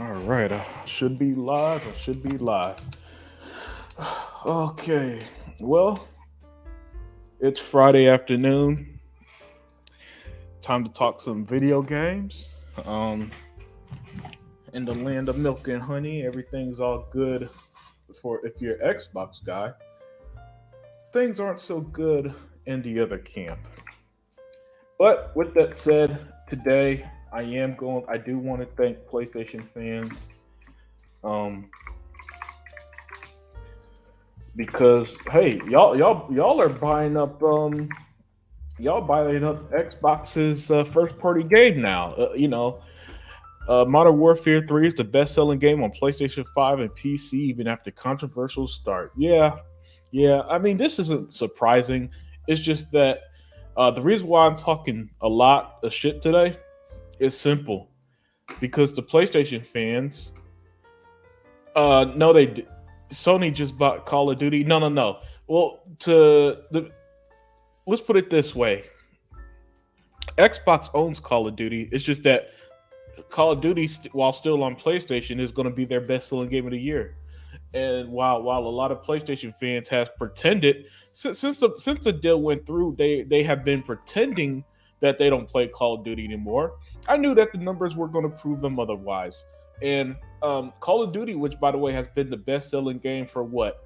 All right, I should be live. I should be live. Okay, well, it's Friday afternoon. Time to talk some video games. Um, in the land of milk and honey, everything's all good for if you're an Xbox guy. Things aren't so good in the other camp. But with that said, today I am going. I do want to thank PlayStation fans. Um, because hey, y'all are buying up y'all buying up Xbox's first party game now. Modern Warfare 3 is the best selling game on PlayStation 5 and PC even after controversial start. Yeah. I mean, this isn't surprising. It's just that the reason why I'm talking a lot of shit today is simple because the PlayStation fans no, Sony just bought Call of Duty. No. Well, let's put it this way: Xbox owns Call of Duty. It's just that Call of Duty, while still on PlayStation, is going to be their best-selling game of the year. And while a lot of PlayStation fans has pretended since the deal went through, they have been pretending that they don't play Call of Duty anymore. I knew that the numbers were going to prove them otherwise. And Call of Duty, which by the way has been the best-selling game for what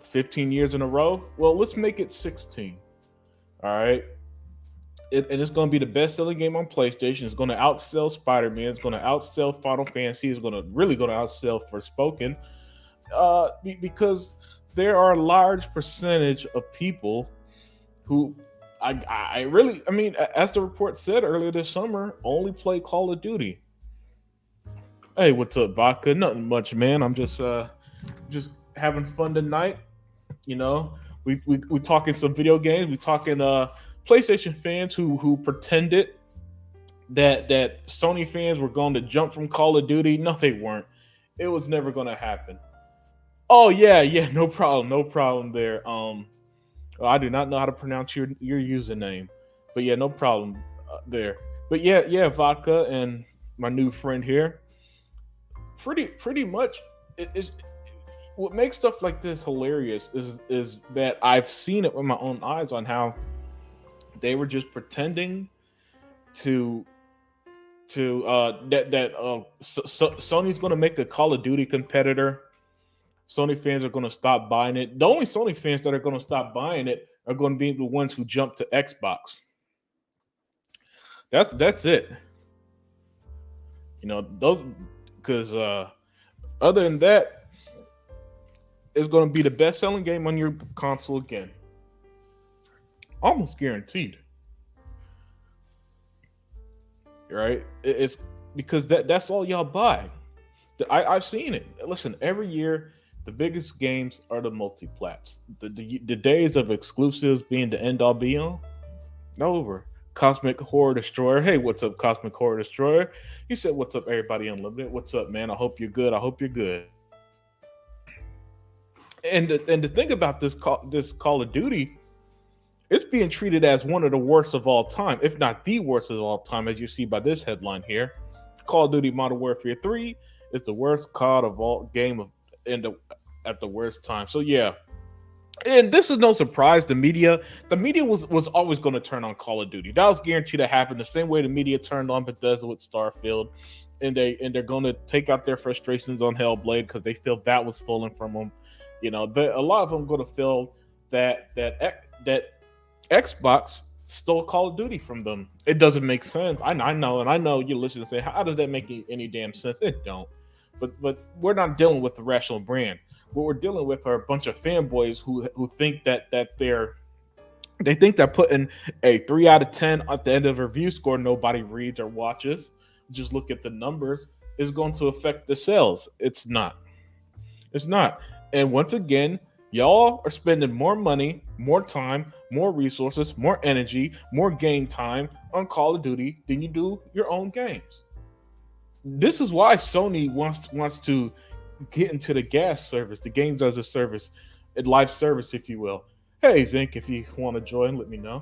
15 years in a row. Well, let's make it 16. All right. And it's going to be the best-selling game on PlayStation. It's going to outsell Spider-Man. It's going to outsell Final Fantasy. It's really going to outsell Forspoken. Because there are a large percentage of people who I mean, as the report said earlier this summer, only play Call of Duty. Hey, what's up, Vodka? Nothing much, man. I'm just having fun tonight. You know, we talking some video games. We talking PlayStation fans who pretended that Sony fans were going to jump from Call of Duty. No, they weren't. It was never going to happen. Oh yeah, no problem there. I do not know how to pronounce your username, but yeah, no problem there. But yeah, Vodka and my new friend here. Pretty much, it's what makes stuff like this hilarious is that I've seen it with my own eyes on how they were just pretending to Sony's going to make a Call of Duty competitor. Sony fans are going to stop buying it. The only Sony fans that are going to stop buying it are going to be the ones who jump to Xbox. That's it. You know, those because other than that, it's going to be the best-selling game on your console again. Almost guaranteed. Right? It's because that's all y'all buy. I've seen it. Listen, every year the biggest games are the multiplats. The days of exclusives being the end all be all, over. Cosmic Horror Destroyer. Hey, what's up, Cosmic Horror Destroyer? He said, "What's up, everybody unlimited? What's up, man? I hope you're good. I hope you're good." And the thing about this Call of Duty, it's being treated as one of the worst of all time, if not the worst of all time, as you see by this headline here. Call of Duty Modern Warfare 3 is the worst COD of all game at the worst time. So yeah. And this is no surprise. The media was always going to turn on Call of Duty. That was guaranteed to happen. The same way the media turned on Bethesda with Starfield, and they're going to take out their frustrations on Hellblade because they feel that was stolen from them. You know, a lot of them going to feel that Xbox stole Call of Duty from them. It doesn't make sense. I know you listen and say, how does that make any damn sense? It don't. But we're not dealing with the rational brand. What we're dealing with are a bunch of fanboys who think that they think that putting a 3 out of 10 at the end of a review score nobody reads or watches, just look at the numbers, is going to affect the sales. It's not. And once again, y'all are spending more money, more time, more resources, more energy, more game time on Call of Duty than you do your own games. This is why Sony wants to get into the gas service, the games as a service, live service, if you will. Hey, Zinc, if you want to join, let me know.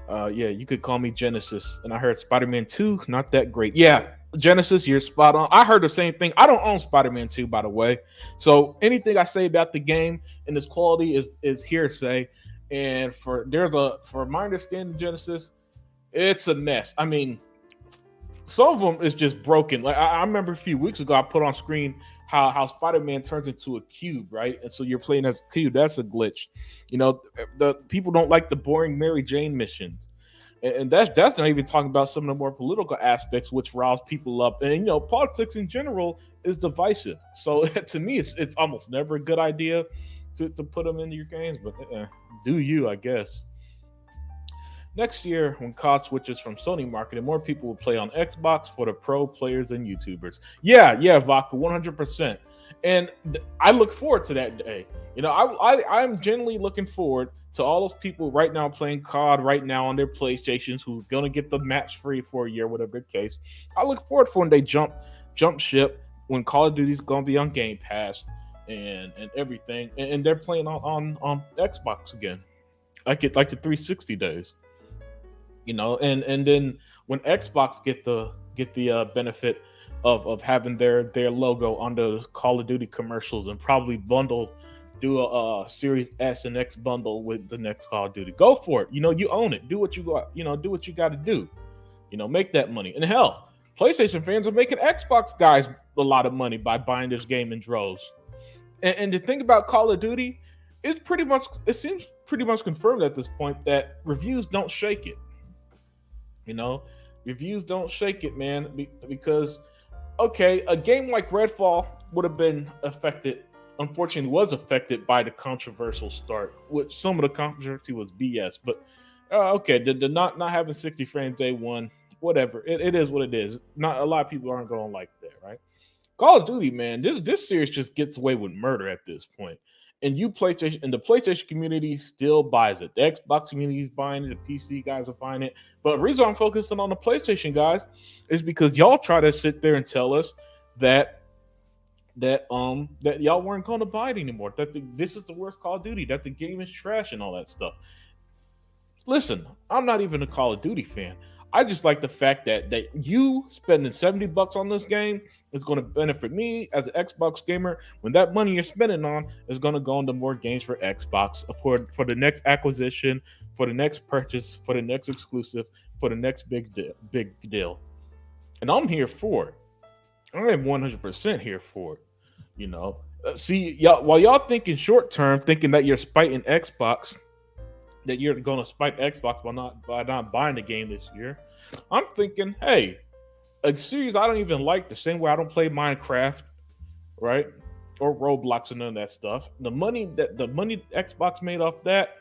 Yeah, you could call me Genesis. And I heard Spider-Man 2, not that great. Yeah, Genesis, you're spot on. I heard the same thing. I don't own Spider-Man 2, by the way. So anything I say about the game and its quality is hearsay. And for my understanding, Genesis, it's a mess. I mean, some of them is just broken. Like I remember a few weeks ago, I put on screen how Spider-Man turns into a cube, right? And so you're playing as a cube. That's a glitch. The people don't like the boring Mary Jane missions. And that's not even talking about some of the more political aspects, which riles people up. And politics in general is divisive. So to me, it's almost never a good idea to put them into your games. But do you, I guess. Next year, when COD switches from Sony marketing, more people will play on Xbox for the pro players and YouTubers. Yeah, Vodka, 100%. And I look forward to that day. I'm genuinely looking forward to all those people right now playing COD right now on their PlayStations who are going to get the maps free for a year, whatever the case. I look forward for when they jump ship, when Call of Duty's going to be on Game Pass and everything. And they're playing on Xbox again. Like the 360 days. And then when Xbox get the benefit of having their logo on the Call of Duty commercials and probably do a Series S and X bundle with the next Call of Duty. Go for it. You own it. Do what you got. Do what you got to do. Make that money. And hell, PlayStation fans are making Xbox guys a lot of money by buying this game in droves. And the thing about Call of Duty, it seems pretty much confirmed at this point that reviews don't shake it. Reviews don't shake it, man, because okay, a game like Redfall would have been affected. Unfortunately, was affected by the controversial start, which some of the controversy was BS. But okay, the not having 60 frames day one, whatever. It is what it is. Not a lot of people aren't going to like that, right? Call of Duty, man, this series just gets away with murder at this point. And the PlayStation community still buys it. The Xbox community is buying it. The PC guys are buying it. But the reason I'm focusing on the PlayStation guys is because y'all try to sit there and tell us that y'all weren't going to buy it anymore. That this is the worst Call of Duty. That the game is trash and all that stuff. Listen, I'm not even a Call of Duty fan. I just like the fact that you spending $70 on this game is going to benefit me as an Xbox gamer when that money you're spending on is going to go into more games for Xbox, for the next acquisition, for the next purchase, for the next exclusive, for the next big deal. And I'm here for it. I am 100% here for it. See, y'all, while y'all thinking short term, thinking that you're spiting Xbox, that you're going to spite Xbox by not buying the game this year, I'm thinking, hey, a series I don't even like, the same way I don't play Minecraft, right, or Roblox and none of that stuff. The money Xbox made off that,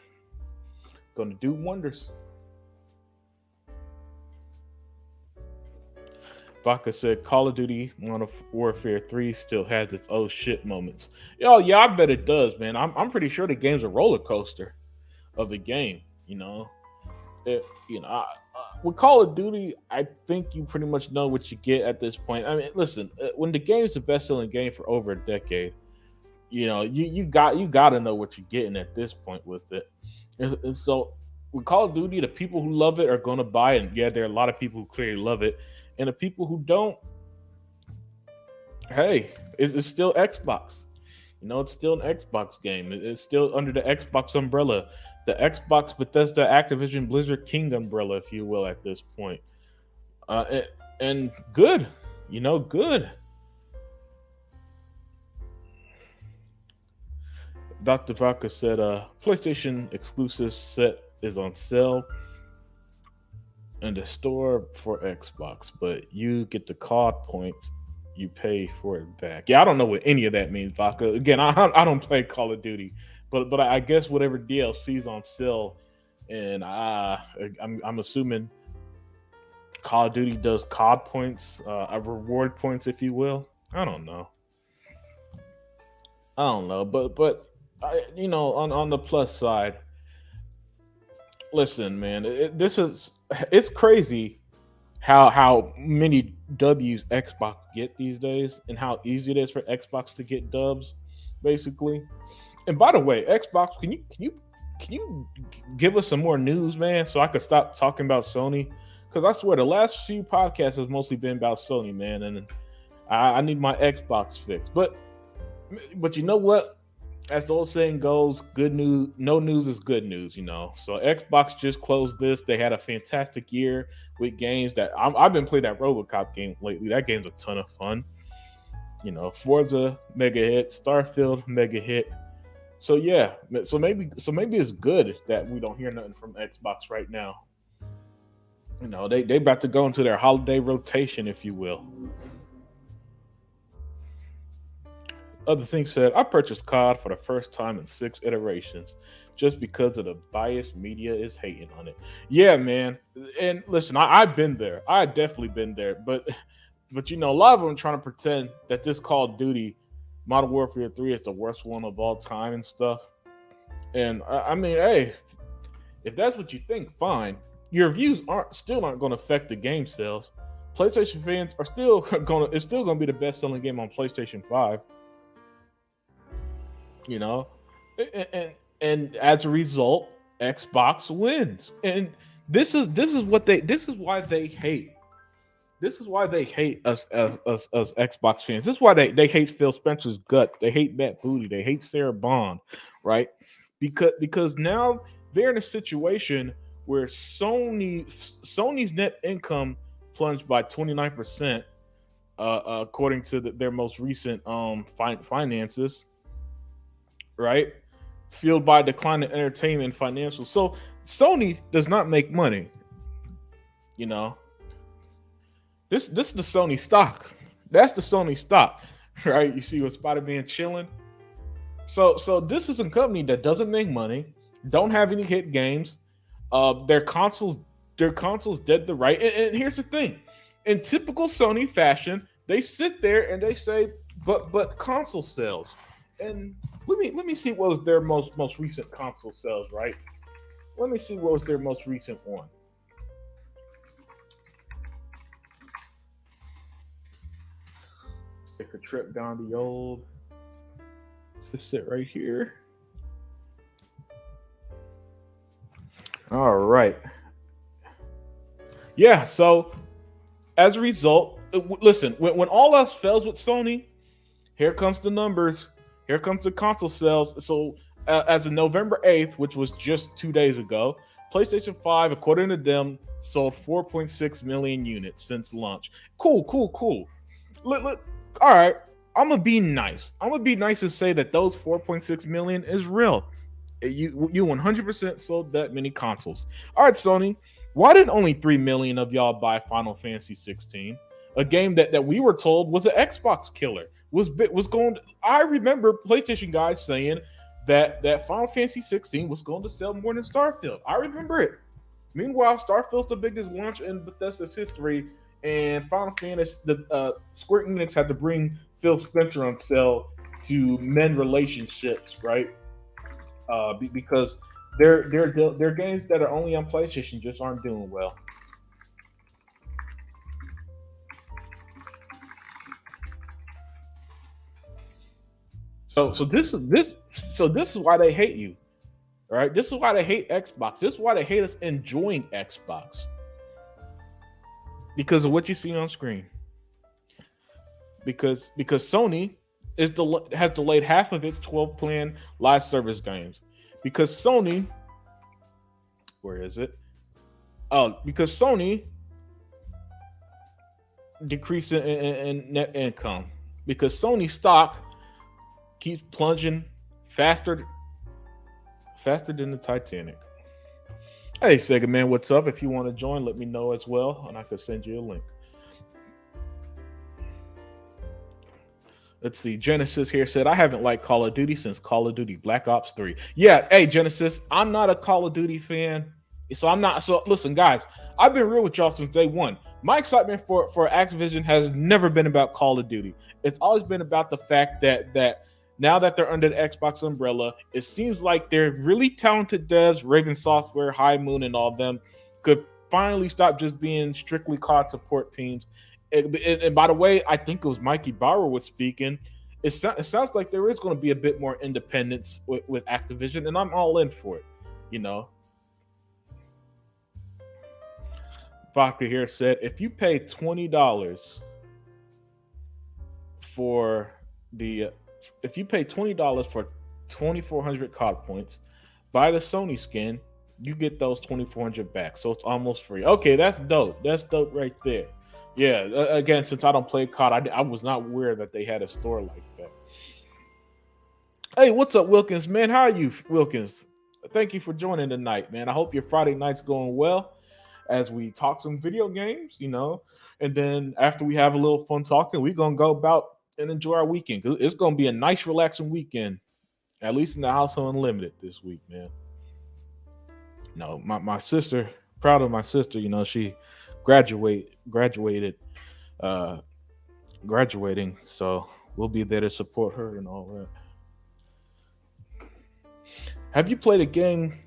gonna do wonders. Vaca said Call of Duty Modern Warfare 3 still has its oh shit moments. Yeah, I bet it does, man. I'm pretty sure the game's a roller coaster of the game. With Call of Duty, I think you pretty much know what you get at this point. I mean, listen, when the game is the best-selling game for over a decade, you got to know what you're getting at this point with it. And so with Call of Duty, the people who love it are going to buy it. And yeah, there are a lot of people who clearly love it, and the people who don't, hey, it's still Xbox. It's still an Xbox game. It's still under the Xbox umbrella. The Xbox, Bethesda, Activision, Blizzard King umbrella, if you will, at this point. And good. Good. Dr. Vaca said, PlayStation exclusive set is on sale in the store for Xbox, but you get the COD points, you pay for it back. Yeah, I don't know what any of that means, Vaca. Again, I don't play Call of Duty. But I guess whatever DLC's on sale, and I'm assuming Call of Duty does COD points, reward points, if you will. I don't know, but on the plus side, listen, man, it's crazy how many W's Xbox get these days, and how easy it is for Xbox to get dubs, basically. And by the way, Xbox, can you give us some more news, man, so I could stop talking about Sony? Because I swear the last few podcasts has mostly been about Sony, man, and I need my Xbox fixed. But you know what? As the old saying goes, good news, no news is good news, you know. So Xbox just closed this. They had a fantastic year with games that I've been playing that RoboCop game lately. That game's a ton of fun. You know, Forza mega hit, Starfield mega hit. So yeah, so maybe it's good that we don't hear nothing from Xbox right now. You know, they about to go into their holiday rotation, if you will. Other things said, I purchased COD for the first time in 6 iterations just because of the biased media is hating on it. Yeah, man. And listen, I've been there. I've definitely been there. But you know, a lot of them trying to pretend that this Call of Duty Modern Warfare 3 is the worst one of all time and stuff. And I mean, hey, if that's what you think, fine. Your views still aren't going to affect the game sales. PlayStation fans are still it's still gonna be the best selling game on PlayStation 5. You know, and as a result, Xbox wins. And this is why they hate. This is why they hate us as Xbox fans. This is why they hate Phil Spencer's guts. They hate Matt Booty. They hate Sarah Bond, right? Because now they're in a situation where Sony's net income plunged by 29%, according to their most recent finances, right? Fueled by decline in entertainment and financials. So Sony does not make money. You know, this is the Sony stock. That's the Sony stock, right? You see with Spider-Man chilling. So this is a company that doesn't make money, don't have any hit games. Their consoles dead to right. And here's the thing: in typical Sony fashion, they sit there and they say, "But console sales." And let me see what was their most recent console sales, right? Let me see what was their most recent one. Take a trip down the old. Let's sit right here. All right. Yeah, so as a result, listen, when all else fails with Sony, here comes the numbers. Here comes the console sales. So as of November 8th, which was just 2 days ago, PlayStation 5, according to them, sold 4.6 million units since launch. Cool. All right, I'm going to be nice. I'm going to be nice and say that those 4.6 million is real. You 100% sold that many consoles. All right, Sony, why did only 3 million of y'all buy Final Fantasy 16? A game that we were told was an Xbox killer. I remember PlayStation guys saying that Final Fantasy 16 was going to sell more than Starfield. I remember it. Meanwhile, Starfield's the biggest launch in Bethesda's history, and Final Fantasy, Square Enix had to bring Phil Spencer on sale to mend relationships, right? Because their games that are only on PlayStation just aren't doing well. So this is why they hate you, right? This is why they hate Xbox. This is why they hate us enjoying Xbox, because of what you see on screen. Because Sony has delayed half of its 12 planned live service games. Because Sony, where is it? Oh, because Sony decreased in net income. Because Sony stock keeps plunging faster than the Titanic. Hey, Sega Man, what's up? If you want to join, let me know as well, and I can send you a link. Let's see. Genesis here said, I haven't liked Call of Duty since Call of Duty Black Ops 3. Yeah, hey, Genesis, I'm not a Call of Duty fan. So I'm not. So listen, guys, I've been real with y'all since day one. My excitement for Activision has never been about Call of Duty. It's always been about the fact that now that they're under the Xbox umbrella, it seems like they're really talented devs, Raven Software, High Moon, and all of them could finally stop just being strictly COD support teams. And by the way, I think it was Mikey Bauer was speaking. It sounds like there is going to be a bit more independence with Activision, and I'm all in for it, you know. Vodka here said, if you pay $20 for the, if you pay $20 for 2,400 COD points, buy the Sony skin, you get those 2,400 back. So it's almost free. Okay, that's dope. That's dope right there. Yeah, again, since I don't play COD, I was not aware that they had a store like that. Hey, what's up, Wilkins, man? How are you, Wilkins? Thank you for joining tonight, man. I hope your Friday night's going well as we talk some video games, and then after we have a little fun talking, we're going to go about and enjoy our weekend. It's going to be a nice, relaxing weekend, at least in the House of Unlimited this week, man. No, my sister, proud of my sister, she graduated, graduating, so we'll be there to support her and all that. Have you played a game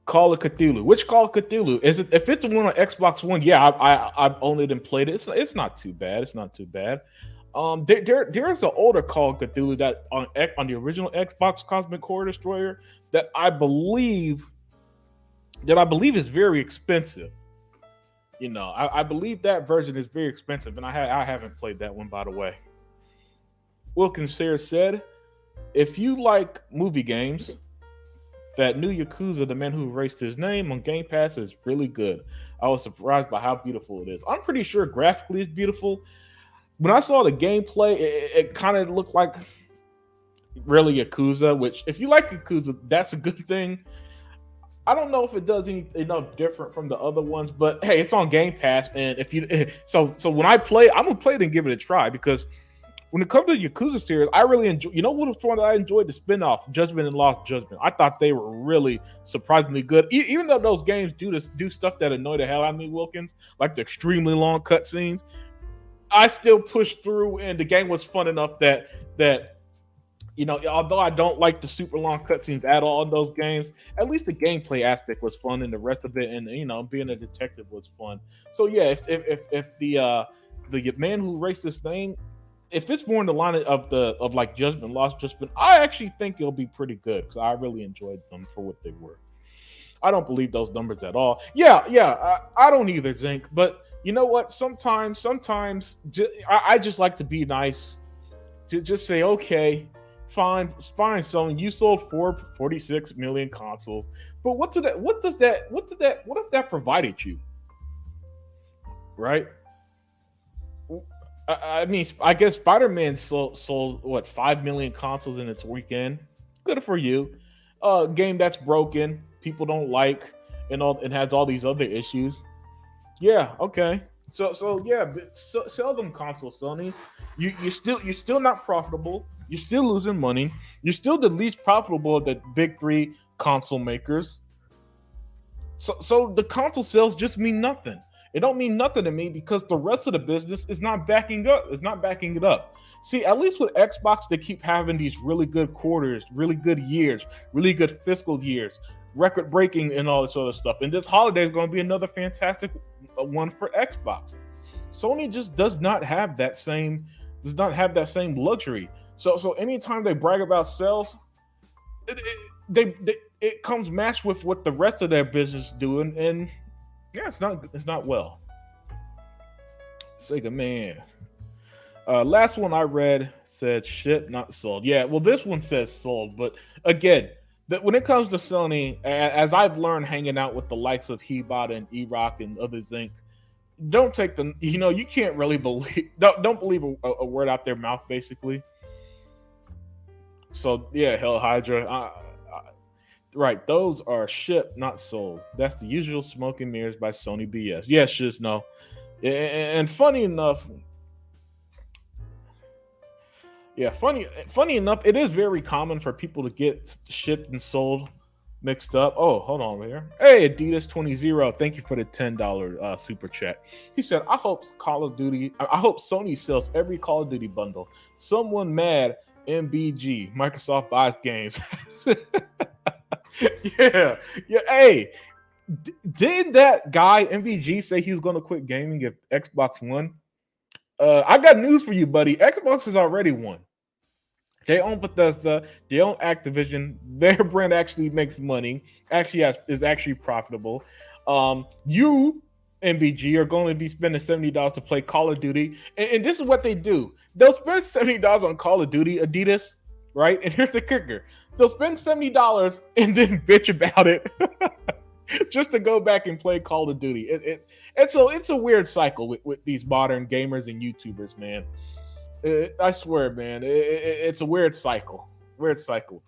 Call of Cthulhu? Which Call of Cthulhu is it? If it's the one on Xbox One, yeah, I've owned it and played it. It's not too bad. It's not too bad. There's an older Call of Cthulhu that on the original Xbox Cosmic Horror Destroyer that I believe is very expensive. I believe that version is very expensive, and I haven't played that one, by the way. Wilkins said, if you like movie games, that new Yakuza, The Man Who Erased His Name, on Game Pass is really good. I was surprised by how beautiful it is. I'm pretty sure graphically it's beautiful. When I saw the gameplay, it kind of looked like really Yakuza, which if you like Yakuza, that's a good thing. I don't know if it does enough different from the other ones, but hey, it's on Game Pass, and if you so when I play, I'm gonna play it and give it a try, because when it comes to the Yakuza series, I really enjoy. You know what was one that I enjoyed? The spinoff, Judgment and Lost Judgment. I thought they were really surprisingly good. Even though those games do stuff that annoy the hell out of me, Wilkins, like the extremely long cutscenes, I still pushed through, and the game was fun enough that although I don't like the super long cutscenes at all in those games, at least the gameplay aspect was fun, and the rest of it, and being a detective was fun. So yeah, if the Man Who Erased His Name, if it's more in the line of like Judgment, Lost Judgment, I actually think it'll be pretty good, because I really enjoyed them for what they were. I don't believe those numbers at all. Yeah, I don't either, Zink. But you know what? Sometimes I just like to be nice, to just say, okay, fine, Sony, you sold 46 million consoles, but what if that provided you, right? I mean, I guess Spider-Man sold what, 5 million consoles in its weekend. Good for you. Game that's broken, people don't like, and has all these other issues. Yeah, okay. So yeah, sell them consoles, Sony. You're still not profitable. You're still losing money. You're still the least profitable of the big three console makers. So the console sales just mean nothing. It don't mean nothing to me, because the rest of the business is not backing up. It's not backing it up. See, at least with Xbox, they keep having these really good quarters, really good years, really good fiscal years, record breaking, and all this other stuff. And this holiday is going to be another fantastic one for Xbox. Sony just does not have that same luxury. So anytime they brag about sales, it comes matched with what the rest of their business is doing, and yeah, it's not well. Sega man. Last one I read said ship not sold. Yeah, well, this one says sold, but again, when it comes to Sony, as I've learned hanging out with the likes of Hebot and E-Rock and other Zinc, don't take you can't really believe, don't believe a word out their mouth, basically. So yeah, Hell Hydra. Right, those are shipped, not sold. That's the usual smoke and mirrors by Sony BS. Yes, just no. And funny enough, it is very common for people to get shipped and sold mixed up. Oh, hold on here. Hey, Adidas 20, thank you for the $10 super chat. He said, I hope Sony sells every Call of Duty bundle. Someone mad, MBG, Microsoft buys games. Yeah. Hey, did that guy MVG say he was going to quit gaming if Xbox won? I got news for you, buddy. Xbox has already won. They own Bethesda. They own Activision. Their brand actually makes money. Is actually profitable. You MBG are going to be spending $70 to play Call of Duty. And this is what they do. They'll spend $70 on Call of Duty, Adidas, right? And here's the kicker. They'll spend $70 and then bitch about it just to go back and play Call of Duty. It's a weird cycle with these modern gamers and YouTubers, man. I swear, man, it's a weird cycle. Weird cycle.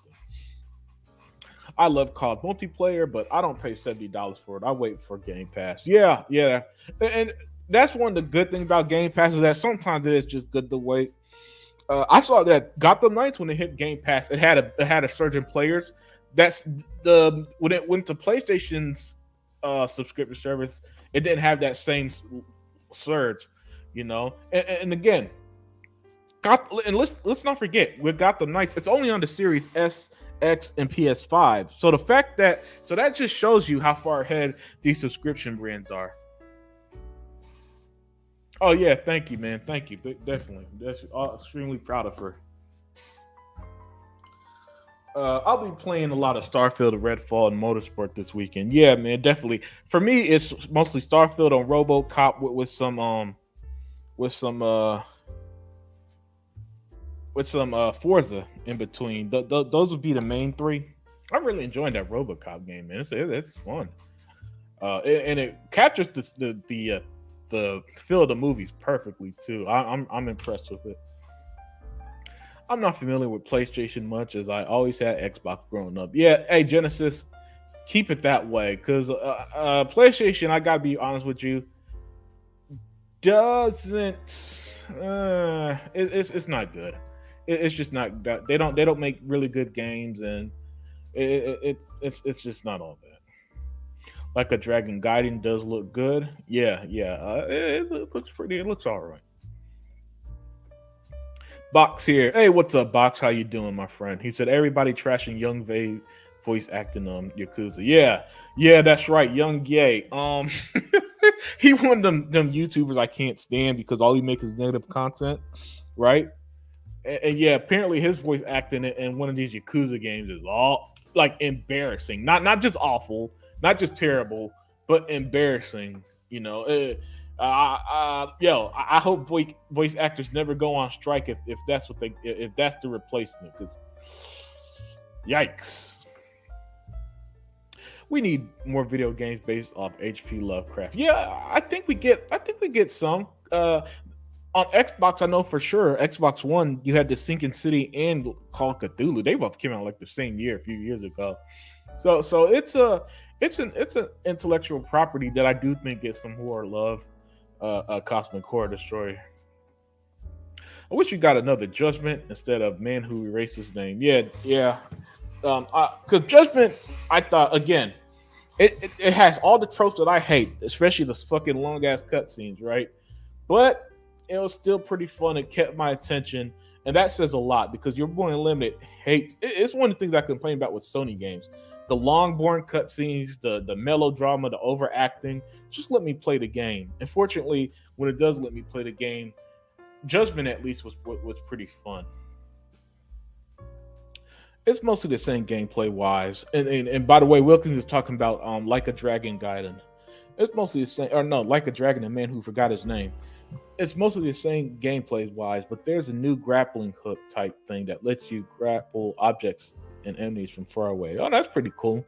I love COD multiplayer, but I don't pay $70 for it. I wait for Game Pass. Yeah. And that's one of the good things about Game Pass is that sometimes it is just good to wait. I saw that Gotham Knights, when it hit Game Pass, it had a surge in players. That's when it went to PlayStation's subscription service, it didn't have that same surge, you know. And again, let's not forget with Gotham Knights, it's only on the Series S, X, and PS5. So the fact that just shows you how far ahead these subscription brands are. Oh yeah, thank you, man. Thank you, definitely. That's extremely proud of her. I'll be playing a lot of Starfield and Redfall and Motorsport this weekend. Yeah, man, definitely. For me, it's mostly Starfield on RoboCop with some Forza in between. Those would be the main three. I'm really enjoying that RoboCop game, man. It's fun, and it captures the feel of the movies perfectly too. I'm impressed with it. I'm not familiar with PlayStation much, as I always had Xbox growing up. Yeah, hey Genesis, keep it that way, because PlayStation, I gotta be honest with you, doesn't. It's not good. It's just not that they don't make really good games, and it's just not all that. Like a Dragon Gaiden does look good. Yeah. It looks pretty. It looks all right. Box here. Hey, what's up, Box? How you doing, my friend? He said everybody trashing Young Vei voice acting Yakuza. Yeah, that's right, Young Ye. He one of them YouTubers I can't stand because all he makes is negative content, right? And yeah, apparently his voice acting in one of these Yakuza games is all like embarrassing. Not just awful, not just terrible, but embarrassing. You know, I hope voice actors never go on strike if that's the replacement. Because yikes, we need more video games based off H.P. Lovecraft. Yeah, I think we get some. On Xbox, I know for sure. Xbox One, you had the Sinking City and Call of Cthulhu. They both came out like the same year, a few years ago. So it's an intellectual property that I do think gets some more love. Cosmic Core Destroyer. I wish you got another Judgment instead of Man Who Erased His Name. Yeah. Because Judgment, I thought again, it has all the tropes that I hate, especially the fucking long ass cutscenes, right? But it was still pretty fun. It kept my attention, and that says a lot because Your Boy Unlimited hates. It's one of the things I complain about with Sony games: the long, boring cutscenes, the melodrama, the overacting. Just let me play the game. Unfortunately, when it does let me play the game, Judgment at least was pretty fun. It's mostly the same gameplay wise, and by the way, Wilkins is talking about Like a Dragon Gaiden. It's mostly the same, or no, Like a Dragon, the man who forgot his name. It's mostly the same gameplay wise, but there's a new grappling hook type thing that lets you grapple objects and enemies from far away. Oh, that's pretty cool.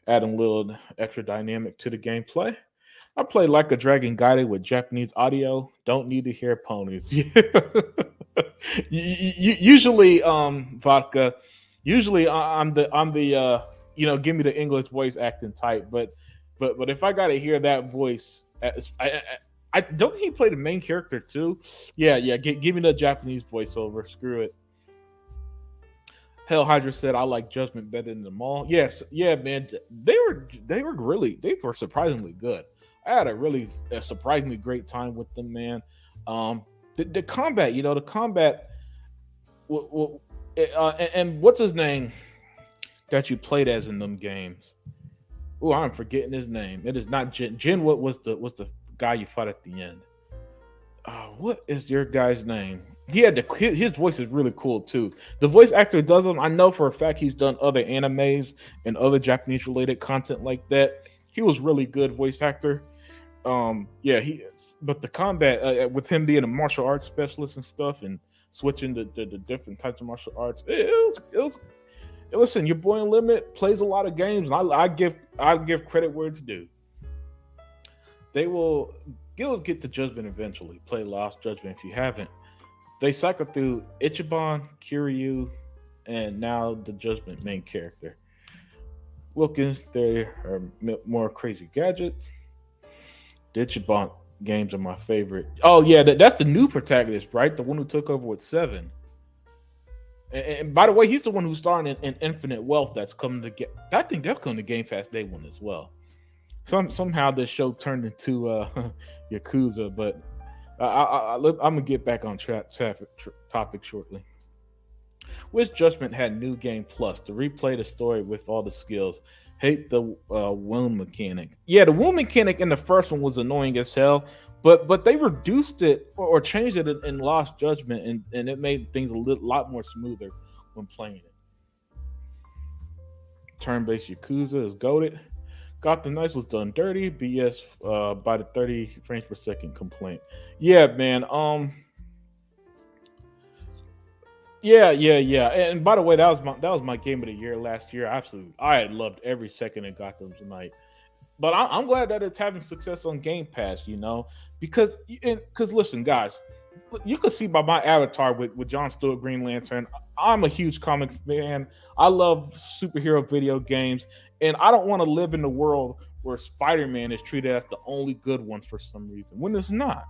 Adding a little extra dynamic to the gameplay. I play Like a Dragon Gaiden with Japanese audio. Don't need to hear ponies. Usually, vodka. Usually, I'm the give me the English voice acting type. But if I gotta hear that voice, I don't think he played the main character too. Yeah. Give me the Japanese voiceover. Screw it. Hell Hydra said I like Judgment better than them all. Yes, yeah, man. They were surprisingly good. I had a surprisingly great time with them, man. The combat, and what's his name that you played as in them games? Oh, I'm forgetting his name. It is not Jin. Jin, what was the guy you fought at the end? What is your guy's name? His voice is really cool too. The voice actor does them. I know for a fact he's done other animes and other Japanese related content like that. He was really good voice actor. Yeah, he. But the combat with him being a martial arts specialist and stuff, and switching the different types of martial arts, it was. Listen, your boy Unlimited plays a lot of games. And I give credit where it's due. They will. You'll get to Judgment eventually. Play Lost Judgment if you haven't. They cycle through Ichiban, Kiryu, and now the Judgment main character. Wilkins, there are more crazy gadgets. The Ichiban games are my favorite. Oh yeah, that's the new protagonist, right? The one who took over with Seven. And by the way, he's the one who's starring in Infinite Wealth. That's coming to get. I think that's coming to Game Pass Day One as well. Somehow this show turned into Yakuza, but I'm gonna get back on topic shortly. Which Judgment had new game plus to replay the story with all the skills. Hate the wound mechanic. Yeah, the wound mechanic in the first one was annoying as hell, but they reduced it or changed it in Lost Judgment, and it made things a lot more smoother when playing it. Turn-based Yakuza is goated. Gotham Knights was done dirty. BS by the 30 frames per second complaint. Yeah, man. Yeah. And by the way, that was my game of the year last year. Absolutely, I had loved every second of Gotham Tonight. But I'm glad that it's having success on Game Pass. Because listen, guys, you can see by my avatar with Jon Stewart, Green Lantern. I'm a huge comic fan. I love superhero video games, and I don't want to live in the world where Spider-Man is treated as the only good one for some reason when it's not.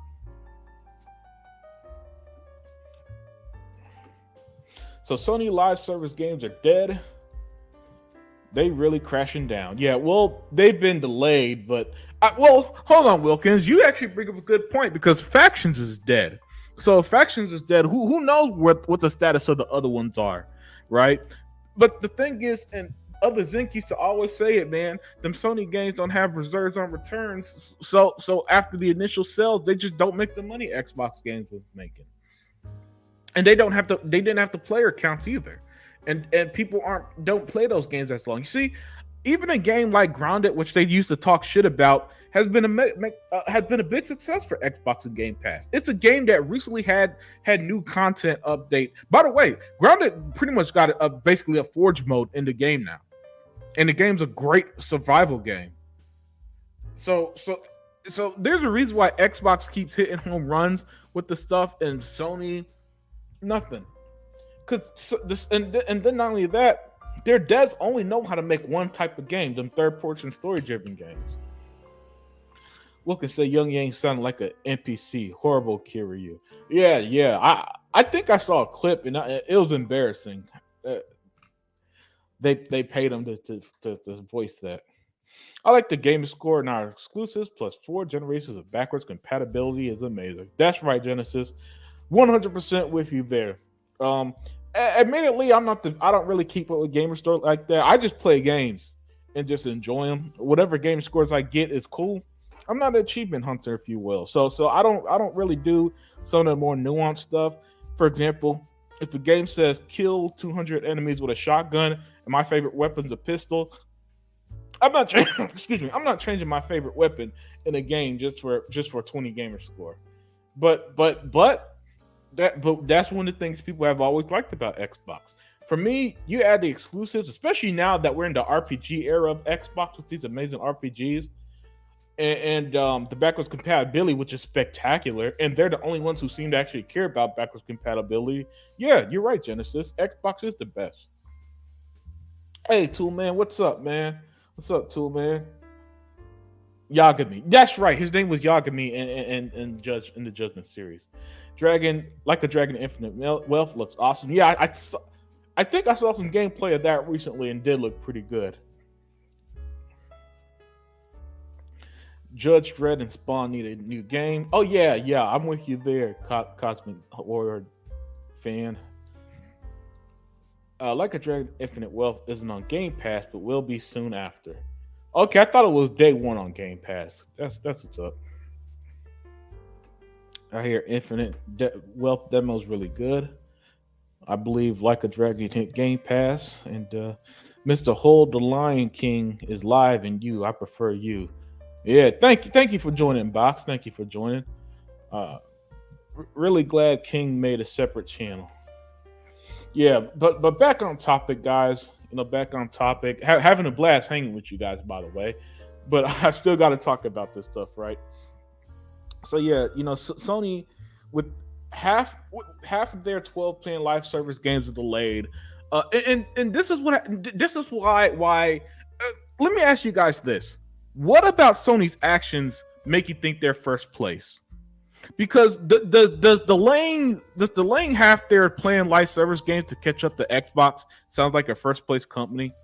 So Sony live service games are dead. They really crashing down. Yeah, well, they've been delayed, but hold on, Wilkins. You actually bring up a good point because Factions is dead. So if Factions is dead, who knows what the status of the other ones are, right? But the thing is, and other Zinc used to always say it, man. Them Sony games don't have reserves on returns. So after the initial sales, they just don't make the money Xbox games was making. And they didn't have the player counts either. And people don't play those games as long. You see, even a game like Grounded, which they used to talk shit about, has been a big success for Xbox and Game Pass. It's a game that recently had new content update. By the way, Grounded pretty much got basically a Forge mode in the game now, and the game's a great survival game. So there's a reason why Xbox keeps hitting home runs with the stuff, and Sony nothing. And then not only that, their devs only know how to make one type of game, them third-person story-driven games. Look and say Young Yang sounded like an NPC. Horrible Kiryu. Yeah. I think I saw a clip and it was embarrassing. They paid him to voice that. I like the game score in our exclusives plus 4 generations of backwards compatibility is amazing. That's right, Genesis. 100% with you there. Admittedly, I don't really keep up with Gamer Store like that. I just play games and just enjoy them. Whatever game scores I get is cool. I'm not an achievement hunter, if you will. So I don't really do some of the more nuanced stuff. For example, if the game says kill 200 enemies with a shotgun and my favorite weapon's a pistol, I'm not I'm not changing my favorite weapon in a game just for a 20 gamer score. But that's one of the things people have always liked about Xbox. For me, you add the exclusives, especially now that we're in the RPG era of Xbox with these amazing RPGs, and the backwards compatibility, which is spectacular, and they're the only ones who seem to actually care about backwards compatibility. Yeah, you're right, Genesis. Xbox is the best. Hey, Tool Man, what's up, man? What's up, Tool Man? Yagami. That's right. His name was Yagami in the Judgment series. Dragon, like a Dragon Infinite Wealth looks awesome. Yeah, I think I saw some gameplay of that recently and did look pretty good. Judge Dredd and Spawn need a new game. Oh yeah, I'm with you there, Cosmic Warrior fan. Like a Dragon Infinite Wealth isn't on Game Pass, but will be soon after. Okay, I thought it was day one on Game Pass. That's what's up. I hear Infinite Wealth demo is really good. I believe Like a Dragon hit Game Pass, and Mr. Hold the Lion King is live and you. I prefer you. Yeah, thank you for joining, Box. Thank you for joining. Uh, really glad King made a separate channel. Yeah, but back on topic, guys. Back on topic. Having a blast hanging with you guys, by the way. But I still got to talk about this stuff, right? So yeah, Sony with half of their 12 playing live service games are delayed, and this is why. Let me ask you guys this: what about Sony's actions make you think they're first place? Because does delaying half their playing live service games to catch up to Xbox sounds like a first place company?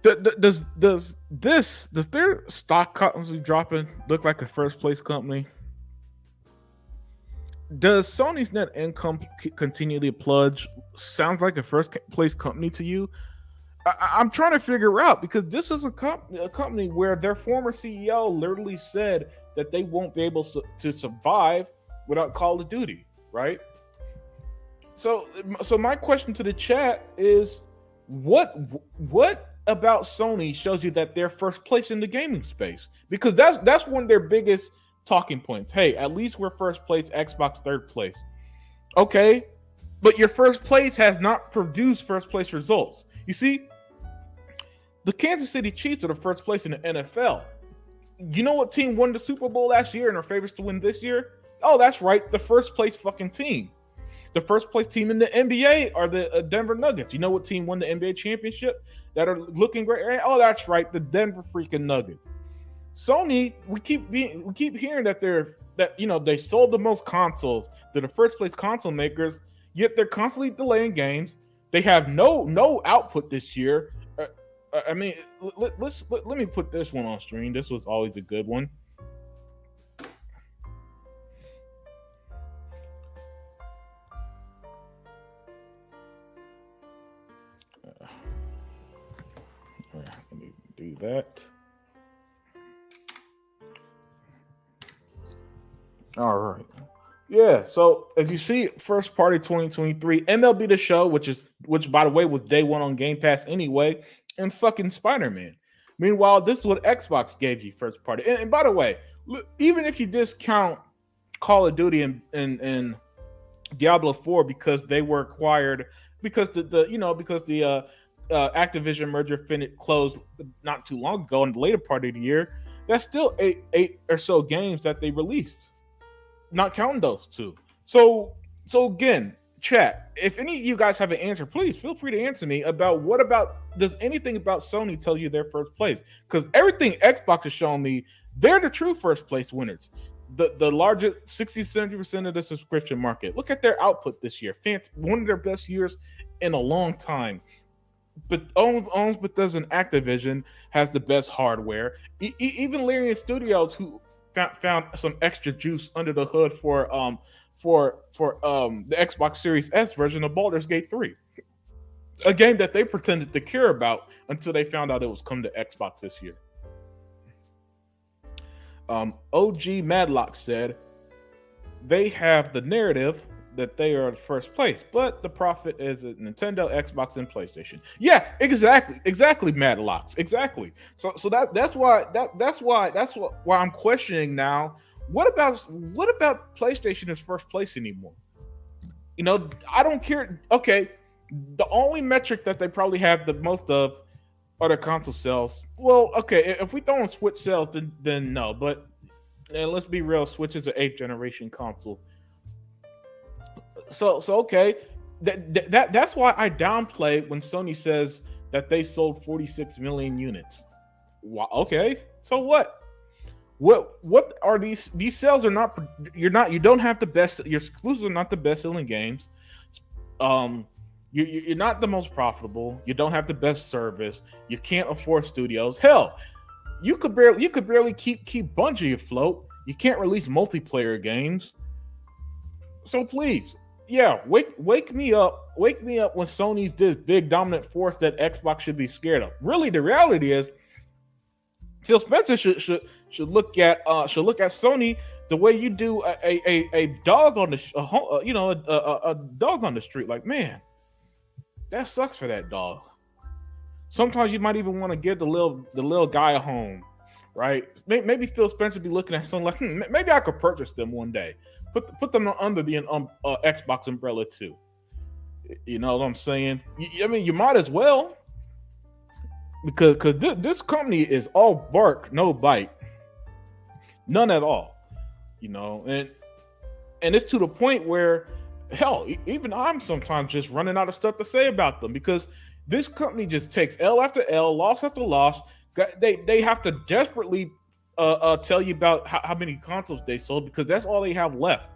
Does their stock constantly dropping look like a first place company? Does Sony's net income continually plunge sounds like a first place company to you? I'm trying to figure out, because this is a company where their former CEO literally said that they won't be able to survive without Call of Duty, right? So my question to the chat is, what about Sony shows you that they're first place in the gaming space? Because that's one of their biggest talking points. Hey, at least we're first place, Xbox third place. Okay, but your first place has not produced first place results. You see, the Kansas City Chiefs are the first place in the NFL. You know what team won the Super Bowl last year and are favorites to win this year? Oh, that's right, the first place fucking team. The first place team in the NBA are the Denver Nuggets. You know what team won the NBA championship that are looking great? Oh, that's right, the Denver freaking Nuggets. Sony, we keep hearing that they sold the most consoles. They're the first place console makers, yet they're constantly delaying games. They have no output this year. I mean, let me put this one on stream. This was always a good one. Let me do that. All right. Yeah, so as you see, first party 2023, MLB The Show, which by the way was day one on Game Pass anyway, and fucking Spider-Man. Meanwhile, this is what Xbox gave you first party. And by the way, even if you discount Call of Duty and Diablo 4 because they were acquired, because the Activision merger closed not too long ago in the later part of the year, that's still eight or so games that they released. Not counting those two. So again, chat, if any of you guys have an answer, please feel free to answer me about does anything about Sony tell you they're first place? Because everything Xbox is showing me, they're the true first place winners. The largest 60-70% of the subscription market. Look at their output this year. One of their best years in a long time. But owns Bethesda and Activision has the best hardware. Even Larian Studios, who found some extra juice under the hood for the Xbox Series S version of Baldur's Gate 3, a game that they pretended to care about until they found out it was coming to Xbox this year. OG Madlock said they have the narrative that they are in first place, but the profit is Nintendo, Xbox, and PlayStation. Yeah, exactly, Madlocks, exactly. So that's why I'm questioning now. What about PlayStation is first place anymore? I don't care. Okay, the only metric that they probably have the most of are the console sales. Well, okay, if we throw in Switch sales, then no. But let's be real, Switch is an 8th generation console. So okay, that's why I downplay when Sony says that they sold 46 million units. Okay, so what? What are these sales? Are not you don't have the best. Your exclusives are not the best selling games. You're not the most profitable. You don't have the best service. You can't afford studios. Hell, you could barely keep Bungie afloat. You can't release multiplayer games. So please. Yeah, wake me up when Sony's this big dominant force that Xbox should be scared of. Really, the reality is, Phil Spencer should look at Sony the way you do a dog on the a dog on the street. Like, man, That sucks for that dog. Sometimes you might even want to give the little guy a home, right? Maybe Phil Spencer be looking at something like, maybe I could purchase them one day. Put them under the Xbox umbrella too. You know what I'm saying? I mean, you might as well, because this company is all bark, no bite, none at all. You know, and it's to the point where, hell, even I'm sometimes just running out of stuff to say about them, because this company just takes L after L, loss after loss. They have to desperately tell you about how many consoles they sold, because that's all they have left.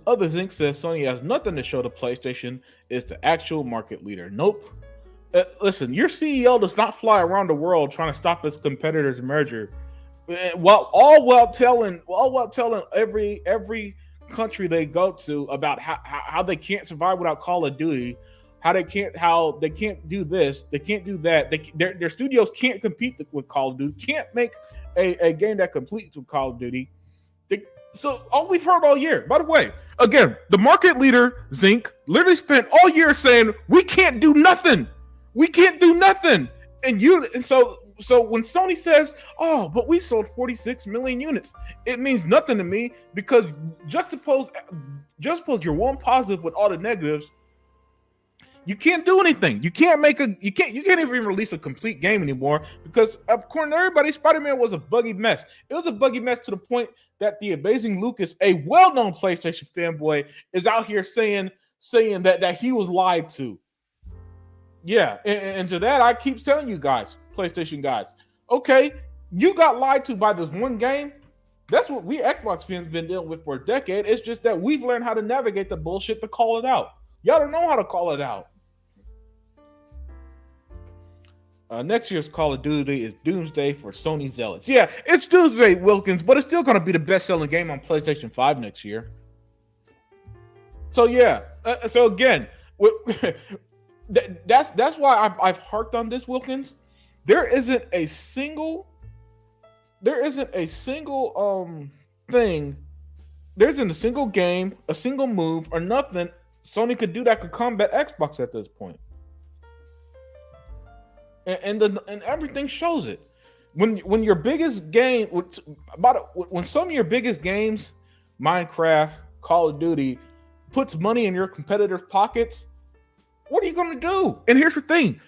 Other Zinc says Sony has nothing to show. The PlayStation is the actual market leader. Nope. Listen, your CEO does not fly around the world trying to stop his competitor's merger, while telling every country they go to about how they can't survive without Call of Duty, how they can't do this, they can't do that. Their studios can't compete with Call of Duty, can't make a game that competes with Call of Duty. So all we've heard all year, by the way, again, the market leader, Zinc, literally spent all year saying, we can't do nothing. We can't do nothing. And so when Sony says, oh, but we sold 46 million units, it means nothing to me, because juxtapose your one positive with all the negatives. You can't do anything. You can't even release a complete game anymore, because according to everybody, Spider-Man was a buggy mess. It was a buggy mess to the point that the amazing Lucas, a well-known PlayStation fanboy, is out here saying that he was lied to. Yeah, and to that, I keep telling you guys, PlayStation guys, okay, you got lied to by this one game. That's what we Xbox fans been dealing with for a decade. It's just that we've learned how to navigate the bullshit to call it out. Y'all don't know how to call it out. Next year's Call of Duty is Doomsday for Sony zealots. Yeah, it's Doomsday, Wilkins, but it's still going to be the best-selling game on PlayStation 5 next year. So yeah, so again, that's why I've harped on this, Wilkins. There isn't a single thing. There isn't a single game, a single move, or nothing Sony could do that could combat Xbox at this point. And everything shows it. When your biggest game, when some of your biggest games, Minecraft, Call of Duty, puts money in your competitors' pockets, what are you going to do? And here's the thing: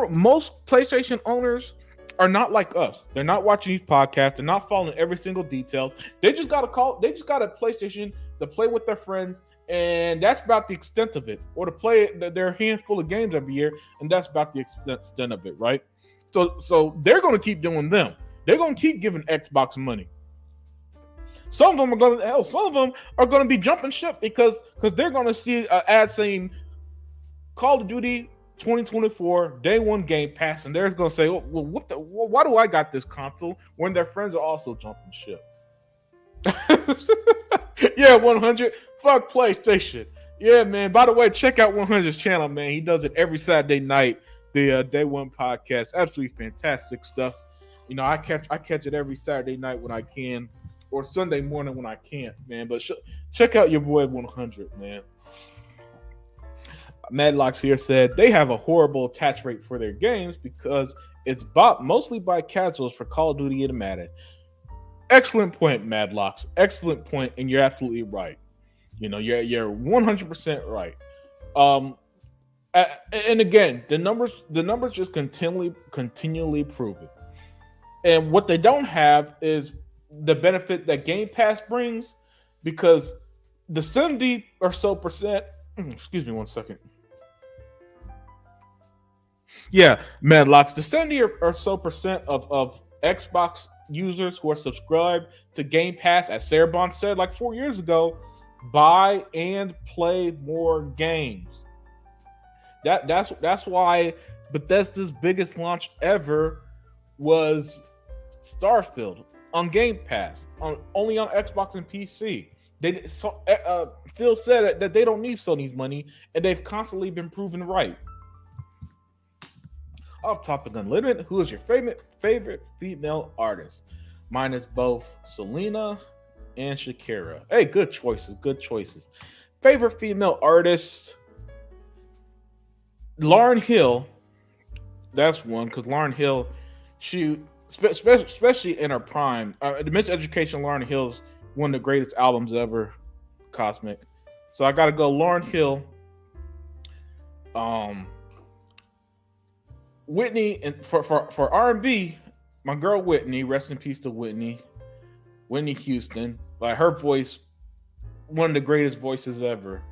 most PlayStation owners are not like us. They're not watching these podcasts. They're not following every single detail. They just got a PlayStation to play with their friends, and that's about the extent of it. Or to play their handful of games every year, and that's about the extent of it, right? So they're going to keep doing them. They're going to keep giving Xbox money. Some of them are going to be jumping ship because they're going to see an ad saying Call of Duty 2024 Day 1 Game Pass, and they're going to say, well, why do I got this console when their friends are also jumping ship? Yeah, 100. Fuck PlayStation. Yeah, man. By the way, check out 100's channel, man. He does it every Saturday night. The Day 1 podcast. Absolutely fantastic stuff. You know, I catch it every Saturday night when I can, or Sunday morning when I can't, man. But check out your boy 100, man. Madlocks here said they have a horrible attach rate for their games because it's bought mostly by casuals for Call of Duty and Madden. Excellent point, Madlocks. Excellent point, and you're absolutely right. You know, you're 100% right. And again, the numbers just continually prove it. And what they don't have is the benefit that Game Pass brings, because the 70 or so percent. Excuse me 1 second. Yeah, Madlocks, the 70 or so percent of Xbox users who are subscribed to Game Pass, as Sarabon said like 4 years ago, buy and play more games. That's why Bethesda's biggest launch ever was Starfield on Game Pass, only on Xbox and PC. Phil said that they don't need Sony's money, and they've constantly been proven right. Off Topic Unlimited, who is your favorite female artist? Mine is both Selena and Shakira. Hey, good choices. Favorite female artist, Lauryn Hill. That's one because Lauryn Hill, she especially in her prime, the Miseducation. Lauryn Hill's one of the greatest albums ever, Cosmic. So I gotta go Lauryn Hill. Whitney, and for R&B, my girl Whitney, rest in peace to Whitney Houston. Like her voice, one of the greatest voices ever.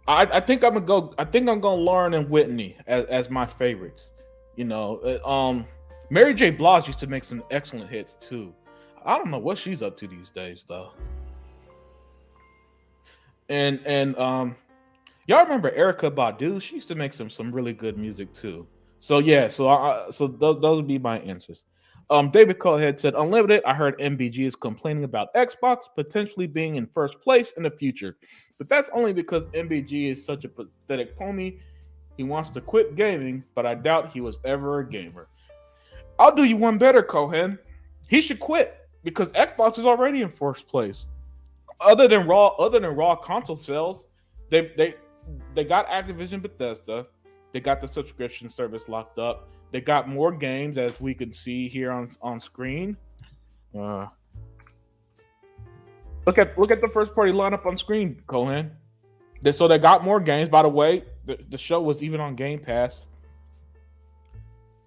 I think I'm going Lauren and Whitney as my favorites. You know, Mary J. Blige used to make some excellent hits too. I don't know what she's up to these days though. And y'all remember Erykah Badu? She used to make some really good music too. So yeah, so those would be my answers. David Colehead said, Unlimited, I heard MBG is complaining about Xbox potentially being in first place in the future. But that's only because MBG is such a pathetic pony. He wants to quit gaming, but I doubt he was ever a gamer. I'll do you one better, Cohen. He should quit because Xbox is already in first place. Other than raw console sales, they got Activision Bethesda. They got the subscription service locked up. They got more games, as we can see here on screen. Look at the first party lineup on screen, Cohen. So they got more games. By the way, the show was even on Game Pass,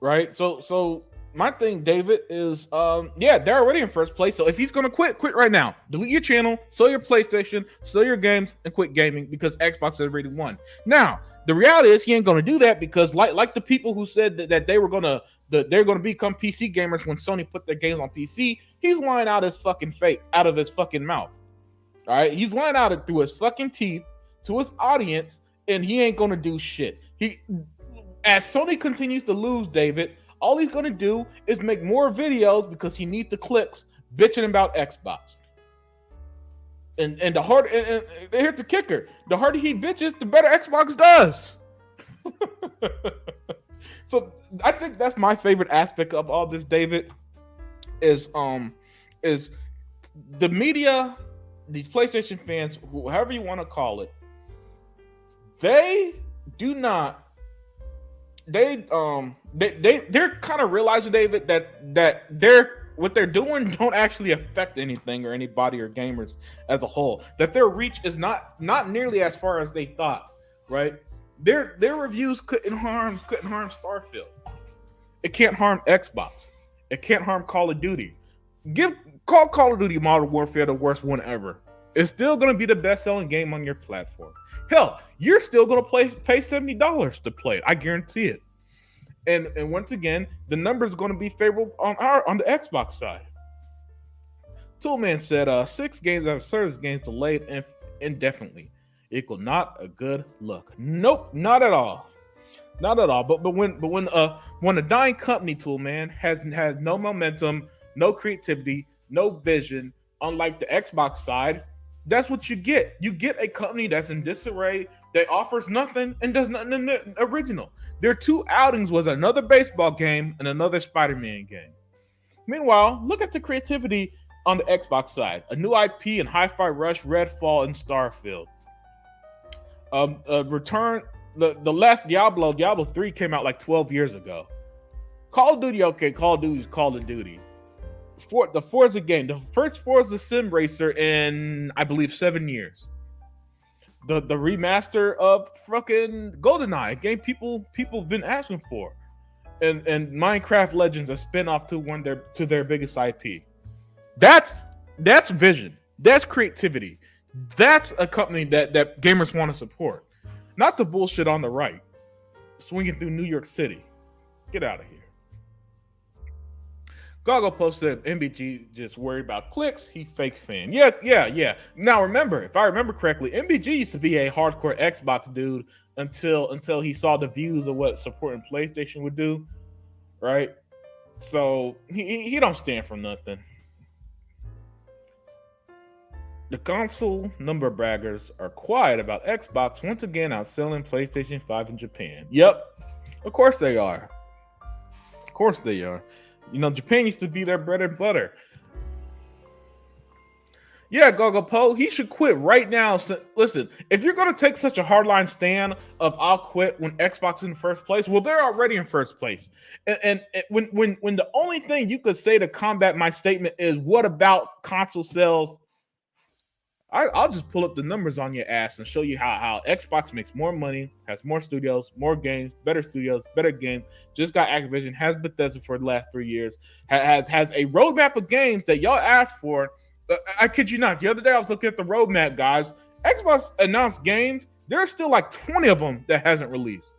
right? So my thing, David, is they're already in first place. So if he's gonna quit right now. Delete your channel, sell your PlayStation, sell your games, and quit gaming because Xbox has already won. Now, the reality is he ain't gonna do that because like the people who said that they're gonna become PC gamers when Sony put their games on PC, he's lying out his fucking fate out of his fucking mouth. All right, he's lying out it through his fucking teeth to his audience, and he ain't gonna do shit. As Sony continues to lose, David, all he's gonna do is make more videos because he needs the clicks, bitching about Xbox. And the harder, and here's the kicker: the harder he bitches, the better Xbox does. So I think that's my favorite aspect of all this, David. Is the media, these PlayStation fans, however you want to call it, they're kind of realizing, David, that what they're doing don't actually affect anything or anybody or gamers as a whole. That their reach is not nearly as far as they thought, right? Their reviews couldn't harm Starfield. It can't harm Xbox. It can't harm Call of Duty. Call Call of Duty Modern Warfare the worst one ever. It's still going to be the best-selling game on your platform. Hell, you're still going to pay $70 to play it. I guarantee it. And once again, the numbers are going to be favorable on the Xbox side. Toolman said, 6 games out of service games delayed indefinitely equal not a good look. Nope, not at all. Not at all. But when a dying company, Toolman, has no momentum, no creativity, no vision, unlike the Xbox side, that's what you get. You get a company that's in disarray, that offers nothing and does nothing original. Their 2 outings was another baseball game and another Spider-Man game. Meanwhile, look at the creativity on the Xbox side. A new IP in Hi-Fi Rush, Redfall, and Starfield. The last Diablo 3 came out like 12 years ago. Call of Duty, okay, Call of Duty is Call of Duty. The Forza game, the first Forza sim racer in, I believe, 7 years. The remaster of fucking GoldenEye, a game people have been asking for, and Minecraft Legends, a spinoff to their biggest IP. That's vision. That's creativity. That's a company that gamers want to support, not the bullshit on the right, swinging through New York City. Get out of here. Goggle posted MBG just worried about clicks. He fake fan. Yeah. Now remember, if I remember correctly, MBG used to be a hardcore Xbox dude until he saw the views of what supporting PlayStation would do, right? So he don't stand for nothing. The console number braggers are quiet about Xbox once again outselling PlayStation 5 in Japan. Yep, of course they are. Of course they are. You know, Japan used to be their bread and butter. Yeah, Gogo Poe, he should quit right now. So, listen, if you're going to take such a hardline stand of I'll quit when Xbox is in first place, well, they're already in first place. And when the only thing you could say to combat my statement is, what about console sales? I'll just pull up the numbers on your ass and show you how Xbox makes more money, has more studios, more games, better games. Just got Activision, has Bethesda for the last 3 years, has a roadmap of games that y'all asked for. I kid you not. The other day I was looking at the roadmap, guys. Xbox announced games. There's still like 20 of them that hasn't released.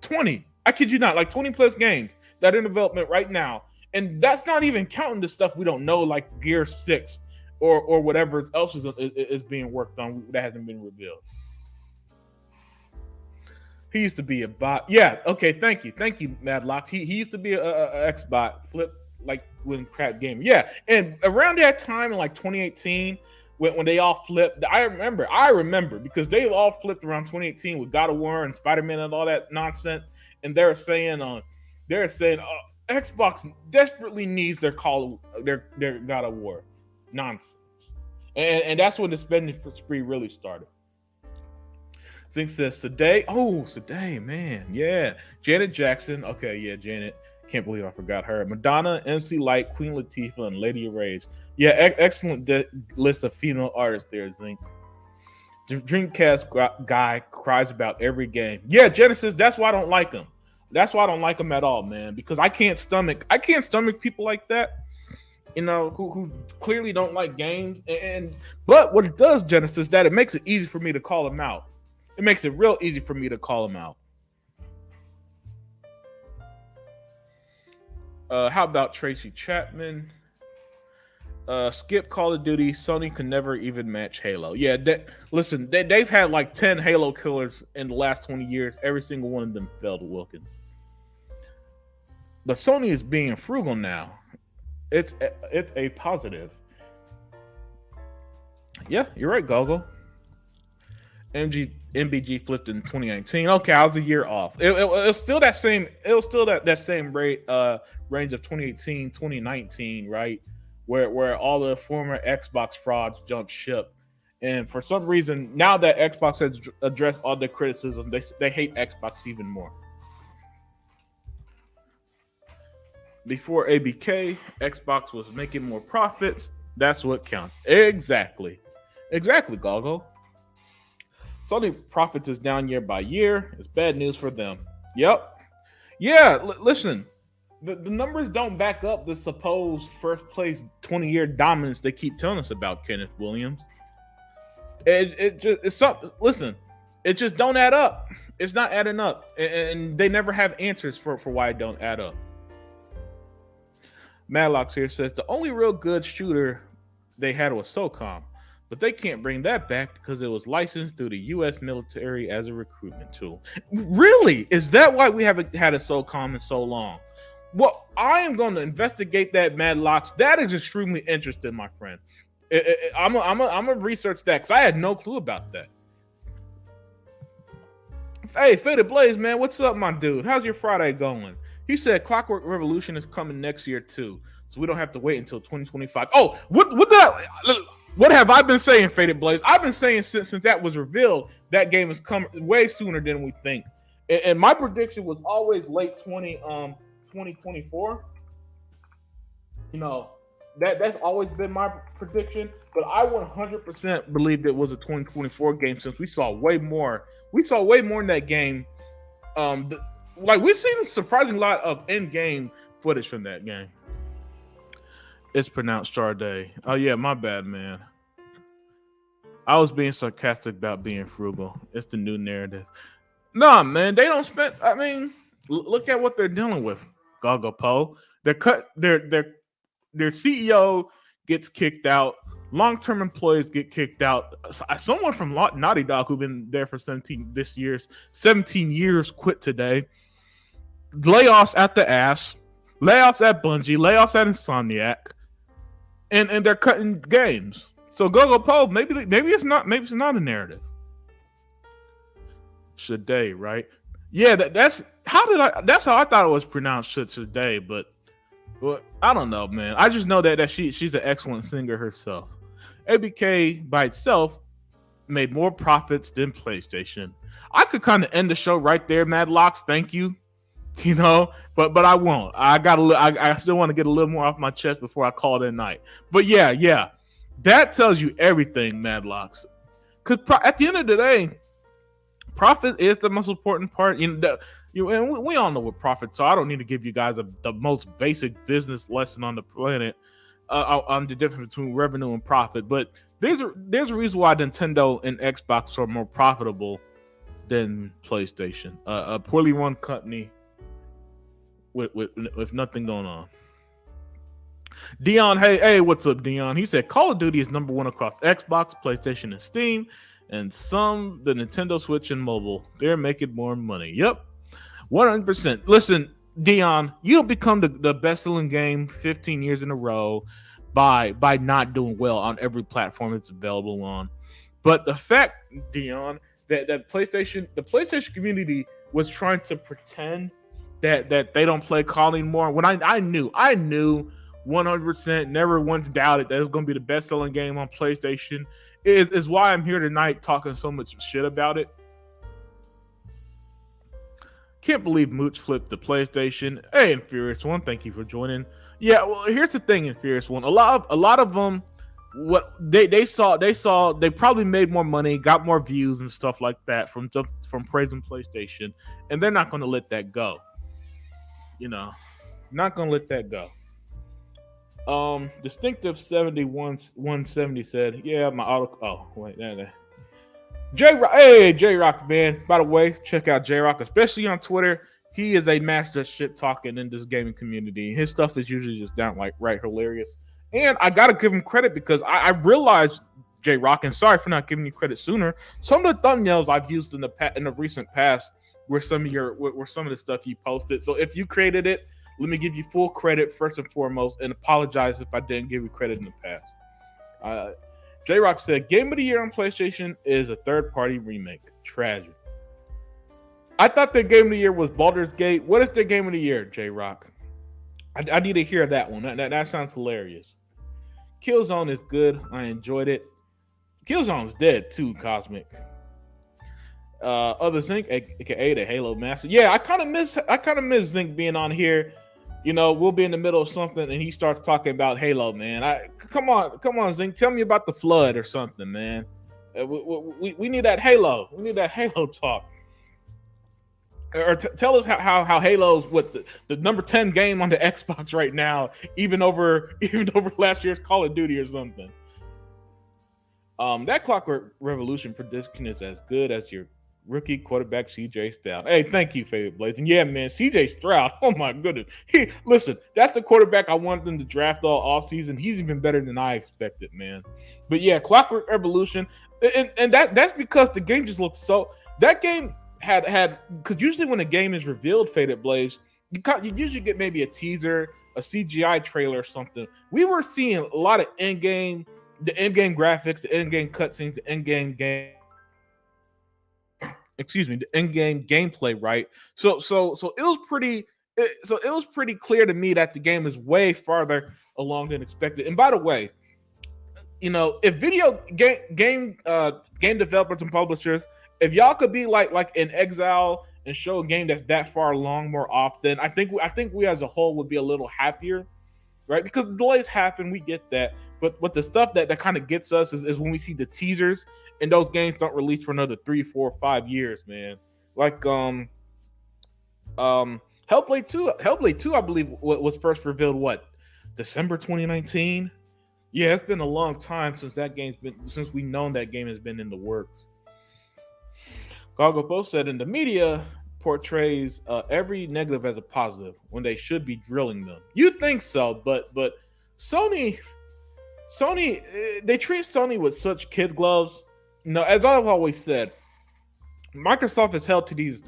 20. I kid you not. Like 20 plus games that are in development right now. And that's not even counting the stuff we don't know, like Gear 6 or whatever else is being worked on that hasn't been revealed. He used to be a bot. Yeah, okay, thank you, Madlocks. He used to be a X-bot, flip like when crap game. Yeah, and around that time in like 2018, when they all flipped, I remember because they all flipped around 2018 with God of War and Spider-Man and all that nonsense, and they're saying Xbox desperately needs their God of War nonsense, and that's when the spending spree really started. Zink says today, man, yeah, Janet Jackson, okay, yeah, Janet, can't believe I forgot her. Madonna, MC Lyte, Queen Latifah, and Lady Rage. Yeah, excellent list of female artists there, Zink. The Dreamcast guy cries about every game. Yeah, Genesis, that's why I don't like him. That's why I don't like him at all, man, because I can't stomach people like that, you know, who clearly don't like games. But what it does, Genesis, that it makes it easy for me to call him out. It makes it real easy for me to call him out. How about Tracy Chapman? Skip Call of Duty. Sony can never even match Halo. Yeah, they've had like 10 Halo killers in the last 20 years. Every single one of them failed Wilkins. But Sony is being frugal now. It's a positive. Yeah, you're right, Goggle. MBG flipped in 2019. Okay, I was a year off. It was still that same. It was still that same rate range of 2018, 2019, right? Where all the former Xbox frauds jumped ship, and for some reason now that Xbox has addressed all the criticism, they hate Xbox even more. Before ABK, Xbox was making more profits. That's what counts. Exactly, Goggle. Sony profits is down year by year. It's bad news for them. Yep. Yeah, listen. The numbers don't back up the supposed first place 20-year dominance they keep telling us about, Kenneth Williams. Listen, it just don't add up. It's not adding up. And they never have answers for why it don't add up. Madlocks here says the only real good shooter they had was SOCOM. But they can't bring that back because it was licensed through the U.S. military as a recruitment tool. Really? Is that why we haven't had a SOCOM in so long? Well, I am going to investigate that, Madlocks. That is extremely interesting, my friend. I'm gonna research that because I had no clue about that. Hey, Faded Blaze, man, what's up, my dude? How's your Friday going? He said Clockwork Revolution is coming next year too, so we don't have to wait until 2025. Oh, what have I been saying, Faded Blaze? I've been saying since that was revealed, that game is coming way sooner than we think. And my prediction was always late 2024. You know, that's always been my prediction. But I 100% believed it was a 2024 game since we saw way more. We saw way more in that game. We've seen a surprising lot of in-game footage from that game. It's pronounced Charday. Oh, yeah, my bad, man. I was being sarcastic about being frugal. It's the new narrative. Nah, man, they don't spend... I mean, look at what they're dealing with, Goggle Poe. Their CEO gets kicked out. Long-term employees get kicked out. Someone from Naughty Dog, who've been there for 17 years, quit today. Layoffs at the ass. Layoffs at Bungie. Layoffs at Insomniac. And they're cutting games. So Goggle Poe, maybe it's not a narrative. Shade, right? Yeah, that's how I thought it was pronounced Shade, but I don't know, man. I just know that she's an excellent singer herself. ABK by itself made more profits than PlayStation. I could kind of end the show right there, Madlocks. Thank you. But I won't. I still want to get a little more off my chest before I call it a night. But yeah, that tells you everything, Madlocks. Because at the end of the day, profit is the most important part. And we all know what profits are. I don't need to give you guys the most basic business lesson on the planet on the difference between revenue and profit. But there's a reason why Nintendo and Xbox are more profitable than PlayStation. A poorly run company with nothing going on. Dion, hey, what's up, Dion? He said Call of Duty is number one across Xbox, PlayStation, and Steam, and the Nintendo Switch and mobile. They're making more money. Yep, 100%. Listen, Dion, you don't become the best-selling game 15 years in a row by not doing well on every platform it's available on. But the fact, Dion, that the PlayStation community was trying to pretend that they don't play COD anymore. When I knew 100%, never once doubted that it was going to be the best-selling game on PlayStation. Is why I'm here tonight talking so much shit about it. Can't believe Mooch flipped the PlayStation. Hey, Infurious One, thank you for joining. Yeah, well, here's the thing, Infurious One. A lot of them, what they saw, they probably made more money, got more views and stuff like that from praising PlayStation, and they're not going to let that go. Not gonna let that go. Distinctive 170 said, "Yeah, my auto." Oh wait, J Rock, man. By the way, check out J Rock, especially on Twitter. He is a master shit talking in this gaming community. His stuff is usually just downright hilarious, and I gotta give him credit because I realized, J Rock, and sorry for not giving you credit sooner. Some of the thumbnails I've used in the recent past were some of the stuff you posted. So if you created it, let me give you full credit first and foremost, and apologize if I didn't give you credit in the past. J Rock said, "Game of the year on PlayStation is a third-party remake. Tragic." I thought their game of the year was Baldur's Gate. What is their game of the year, J Rock? I need to hear that one. That sounds hilarious. Killzone is good. I enjoyed it. Killzone's dead too, Cosmic. Other Zinc, aka the Halo Master. Yeah, I kind of miss Zinc being on here. We'll be in the middle of something and he starts talking about Halo, man. Come on, Zinc. Tell me about the flood or something, man. We need that Halo. We need that Halo talk. Or tell us how Halo's with the number 10 game on the Xbox right now, even over last year's Call of Duty or something. That Clockwork Revolution prediction is as good as your rookie quarterback CJ Stroud. Hey, thank you, Faded Blaze. And yeah, man, CJ Stroud. Oh my goodness. Listen, that's the quarterback I wanted them to draft all season. He's even better than I expected, man. But yeah, Clockwork Revolution, and that's because the game just looks so. That game had because usually when a game is revealed, Faded Blaze, you usually get maybe a teaser, a CGI trailer, or something. We were seeing a lot of the in-game graphics, the in-game cutscenes, the in-game game. The in-game gameplay, right? So it was pretty clear to me that the game is way farther along than expected. And by the way, if video game developers and publishers, if y'all could be like in Exile and show a game that's that far along more often, I think we as a whole would be a little happier, right? Because delays happen, we get that. But the stuff that kind of gets us is when we see the teasers. And those games don't release for another 3, 4, 5 years, man. Like Hellblade 2, I believe was first revealed December 2019. Yeah, it's been a long time since we known that game has been in the works. Gargo Post said, "In the media portrays every negative as a positive when they should be drilling them." You think so, but Sony, they treat Sony with such kid gloves. As I've always said, Microsoft is held to these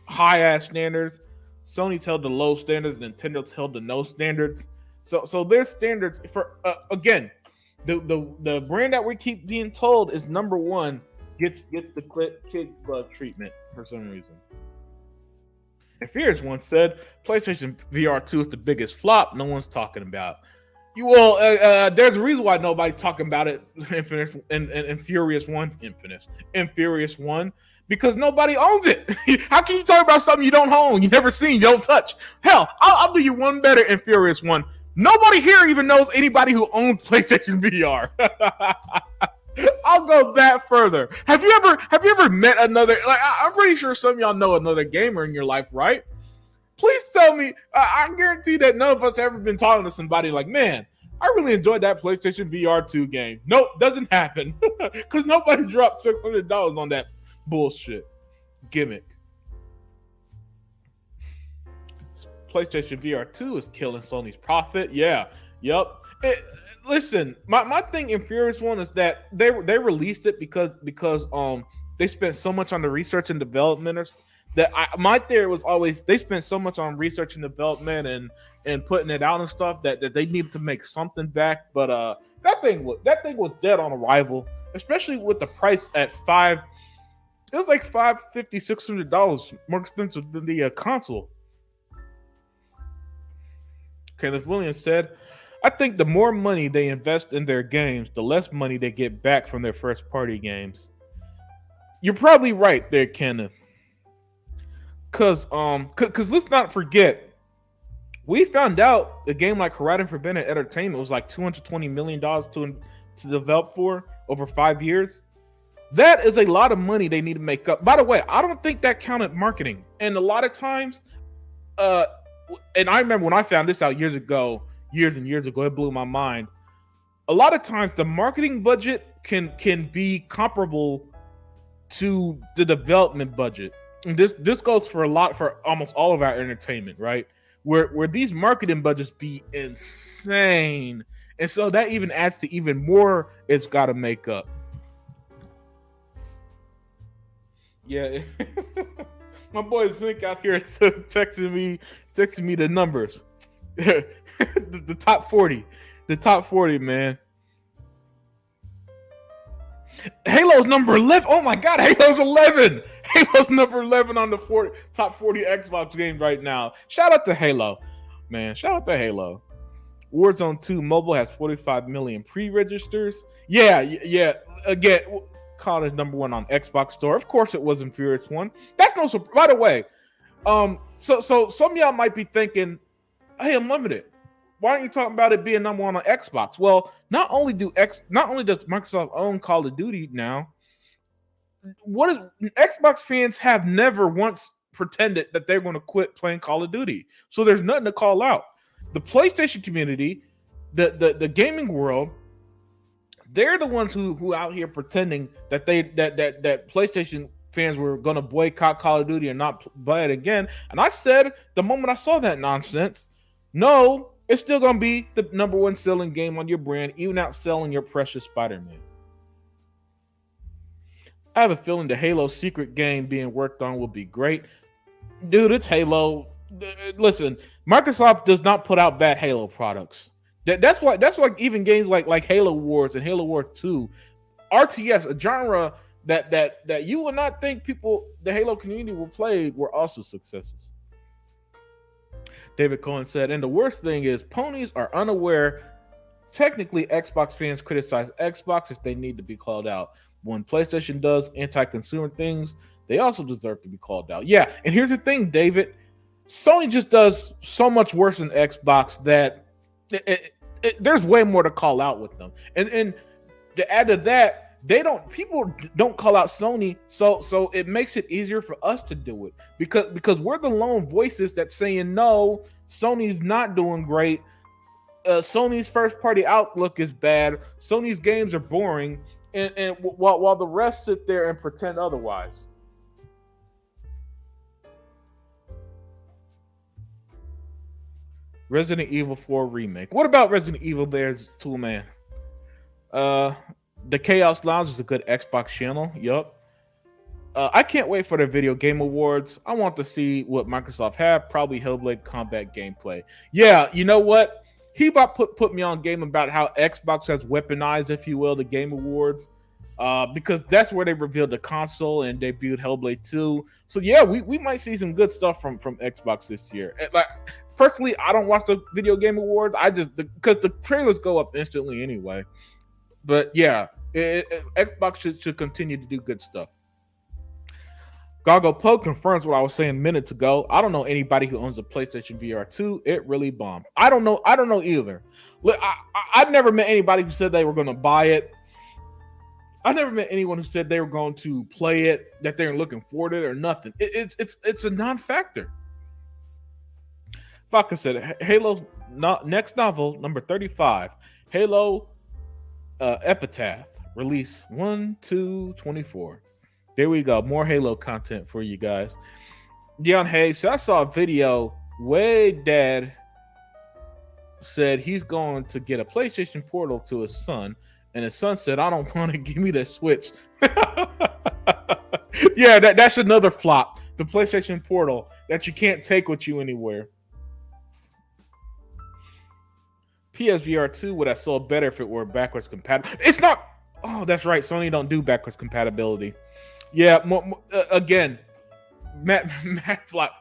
high-ass standards. Sony's held to low standards. Nintendo's held to no standards. So their standards for again, the brand that we keep being told is number one gets the kid glove treatment for some reason. And Fears once said, PlayStation VR 2 is the biggest flop no one's talking about. There's a reason why nobody's talking about it. Infurious One, because nobody owns it. How can you talk about something you don't own, you never seen, you don't touch? Hell, I'll do you one better. Infurious One. Nobody here even knows anybody who owns PlayStation VR. I'll go that further. Have you ever met another? Like, I'm pretty sure some of y'all know another gamer in your life, right? Please tell me. I guarantee that none of us have ever been talking to somebody like, man, I really enjoyed that PlayStation VR 2 game. Nope, doesn't happen. Because nobody dropped $600 on that bullshit gimmick. PlayStation VR 2 is killing Sony's profit. Yeah, yep. Listen, my thing in Furious One is that they released it because they spent so much on the research and development. My theory was always they spent so much on research and development and putting it out and stuff that they needed to make something back. But that thing was dead on arrival, especially with the price at $5. It was like $550, $600 more expensive than the console. Kenneth Williams said, I think the more money they invest in their games, the less money they get back from their first-party games. You're probably right there, Kenneth. Cause let's not forget, we found out a game like Horizon Forbidden Entertainment was like $220 million to develop for over 5 years. That is a lot of money they need to make up. By the way, I don't think that counted marketing. And a lot of times, and I remember when I found this out years and years ago, it blew my mind. A lot of times the marketing budget can be comparable to the development budget. And this goes for almost all of our entertainment, right? Where these marketing budgets be insane. And so that even adds to even more it's got to make up. Yeah. My boy Zink out here texting me the numbers. the top 40. The top 40, man. Halo's number 11. Oh my god, Halo's 11. Halo's number 11 on the top 40 Xbox games right now. Shout out to Halo. Man, shout out to Halo. Warzone 2 mobile has 45 million pre-registers. Yeah. Again, called it number 1 on Xbox Store. Of course it wasn't Furious One. That's no surprise. By the way, so some of y'all might be thinking, hey, Unlimited, why aren't you talking about it being number 1 on Xbox? Well, not only does Microsoft own Call of Duty now, Xbox fans have never once pretended that they're going to quit playing Call of Duty. So there's nothing to call out. The PlayStation community, the gaming world, they're the ones who out here pretending that that PlayStation fans were going to boycott Call of Duty and not buy it again. And I said the moment I saw that nonsense, no, it's still going to be the number 1 selling game on your brand, even outselling your precious Spider-Man. I have a feeling the Halo secret game being worked on will be great. Dude, it's Halo. Listen, Microsoft does not put out bad Halo products. That's why even games like Halo Wars and Halo Wars 2, RTS, a genre that you would not think the Halo community will play, were also successes. David Cohen said, and the worst thing is ponies are unaware. Technically, Xbox fans criticize Xbox if they need to be called out. When PlayStation does anti-consumer things, they also deserve to be called out. Yeah, and here's the thing, David. Sony just does so much worse than Xbox that there's way more to call out with them. And to add to that, people don't call out Sony, so it makes it easier for us to do it because we're the lone voices that's saying no, Sony's not doing great. Sony's first party outlook is bad. Sony's games are boring, and while the rest sit there and pretend otherwise. Resident Evil 4 remake. What about Resident Evil? There's Toolman. The Chaos Lounge is a good Xbox channel. Yup. I can't wait for the Video Game Awards. I want to see what Microsoft have. Probably Hellblade combat gameplay. Yeah, you know what? He put me on game about how Xbox has weaponized, if you will, the Game Awards. Because that's where they revealed the console and debuted Hellblade 2. So yeah, we might see some good stuff from Xbox this year. Like, personally, I don't watch the video game awards. I just because the trailers go up instantly anyway. But yeah, Xbox should continue to do good stuff. Goggle Poe confirms what I was saying minutes ago. I don't know anybody who owns a PlayStation VR 2. It really bombed. I don't know either. I've never met anybody who said they were going to buy it. I never met anyone who said they were going to play it, that they're looking forward to it or nothing. It's a non-factor. Vodka said Halo's next novel, number 35, Halo Epitaph, release 1/2/24. There we go. More Halo content for you guys. Dion Hayes, so I saw a video. Wade Dad said he's going to get a PlayStation Portal to his son, and his son said, I don't want to give me the Switch. Yeah, that's another flop. The PlayStation Portal that you can't take with you anywhere. PSVR 2 would have sold better if it were backwards compatible. It's not. Oh, that's right. Sony don't do backwards compatibility. Yeah, again, Matt Black,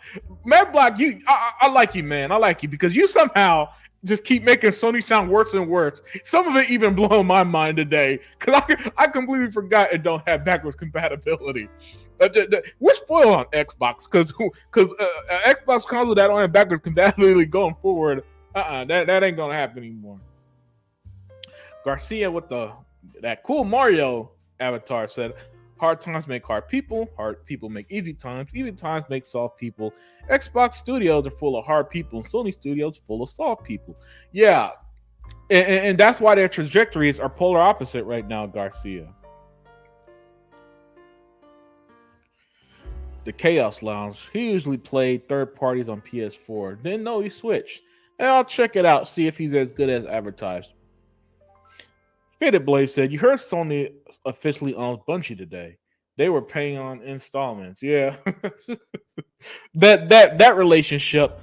I like you, man. I like you because you somehow just keep making Sony sound worse and worse. Some of it even blowing my mind today because I completely forgot it don't have backwards compatibility. We're spoiled on Xbox because Xbox console that don't have backwards compatibility going forward. That ain't gonna happen anymore. Garcia with that cool Mario avatar said, hard times make hard people make easy times make soft people. Xbox studios are full of hard people, Sony studios full of soft people. Yeah, and that's why their trajectories are polar opposite right now, Garcia. The Chaos Lounge, he usually played third parties on PS4, didn't know he switched. And I'll check it out, see if he's as good as advertised. Faded Blaze said, you heard Sony officially owns Bungie today. They were paying on installments. Yeah. that relationship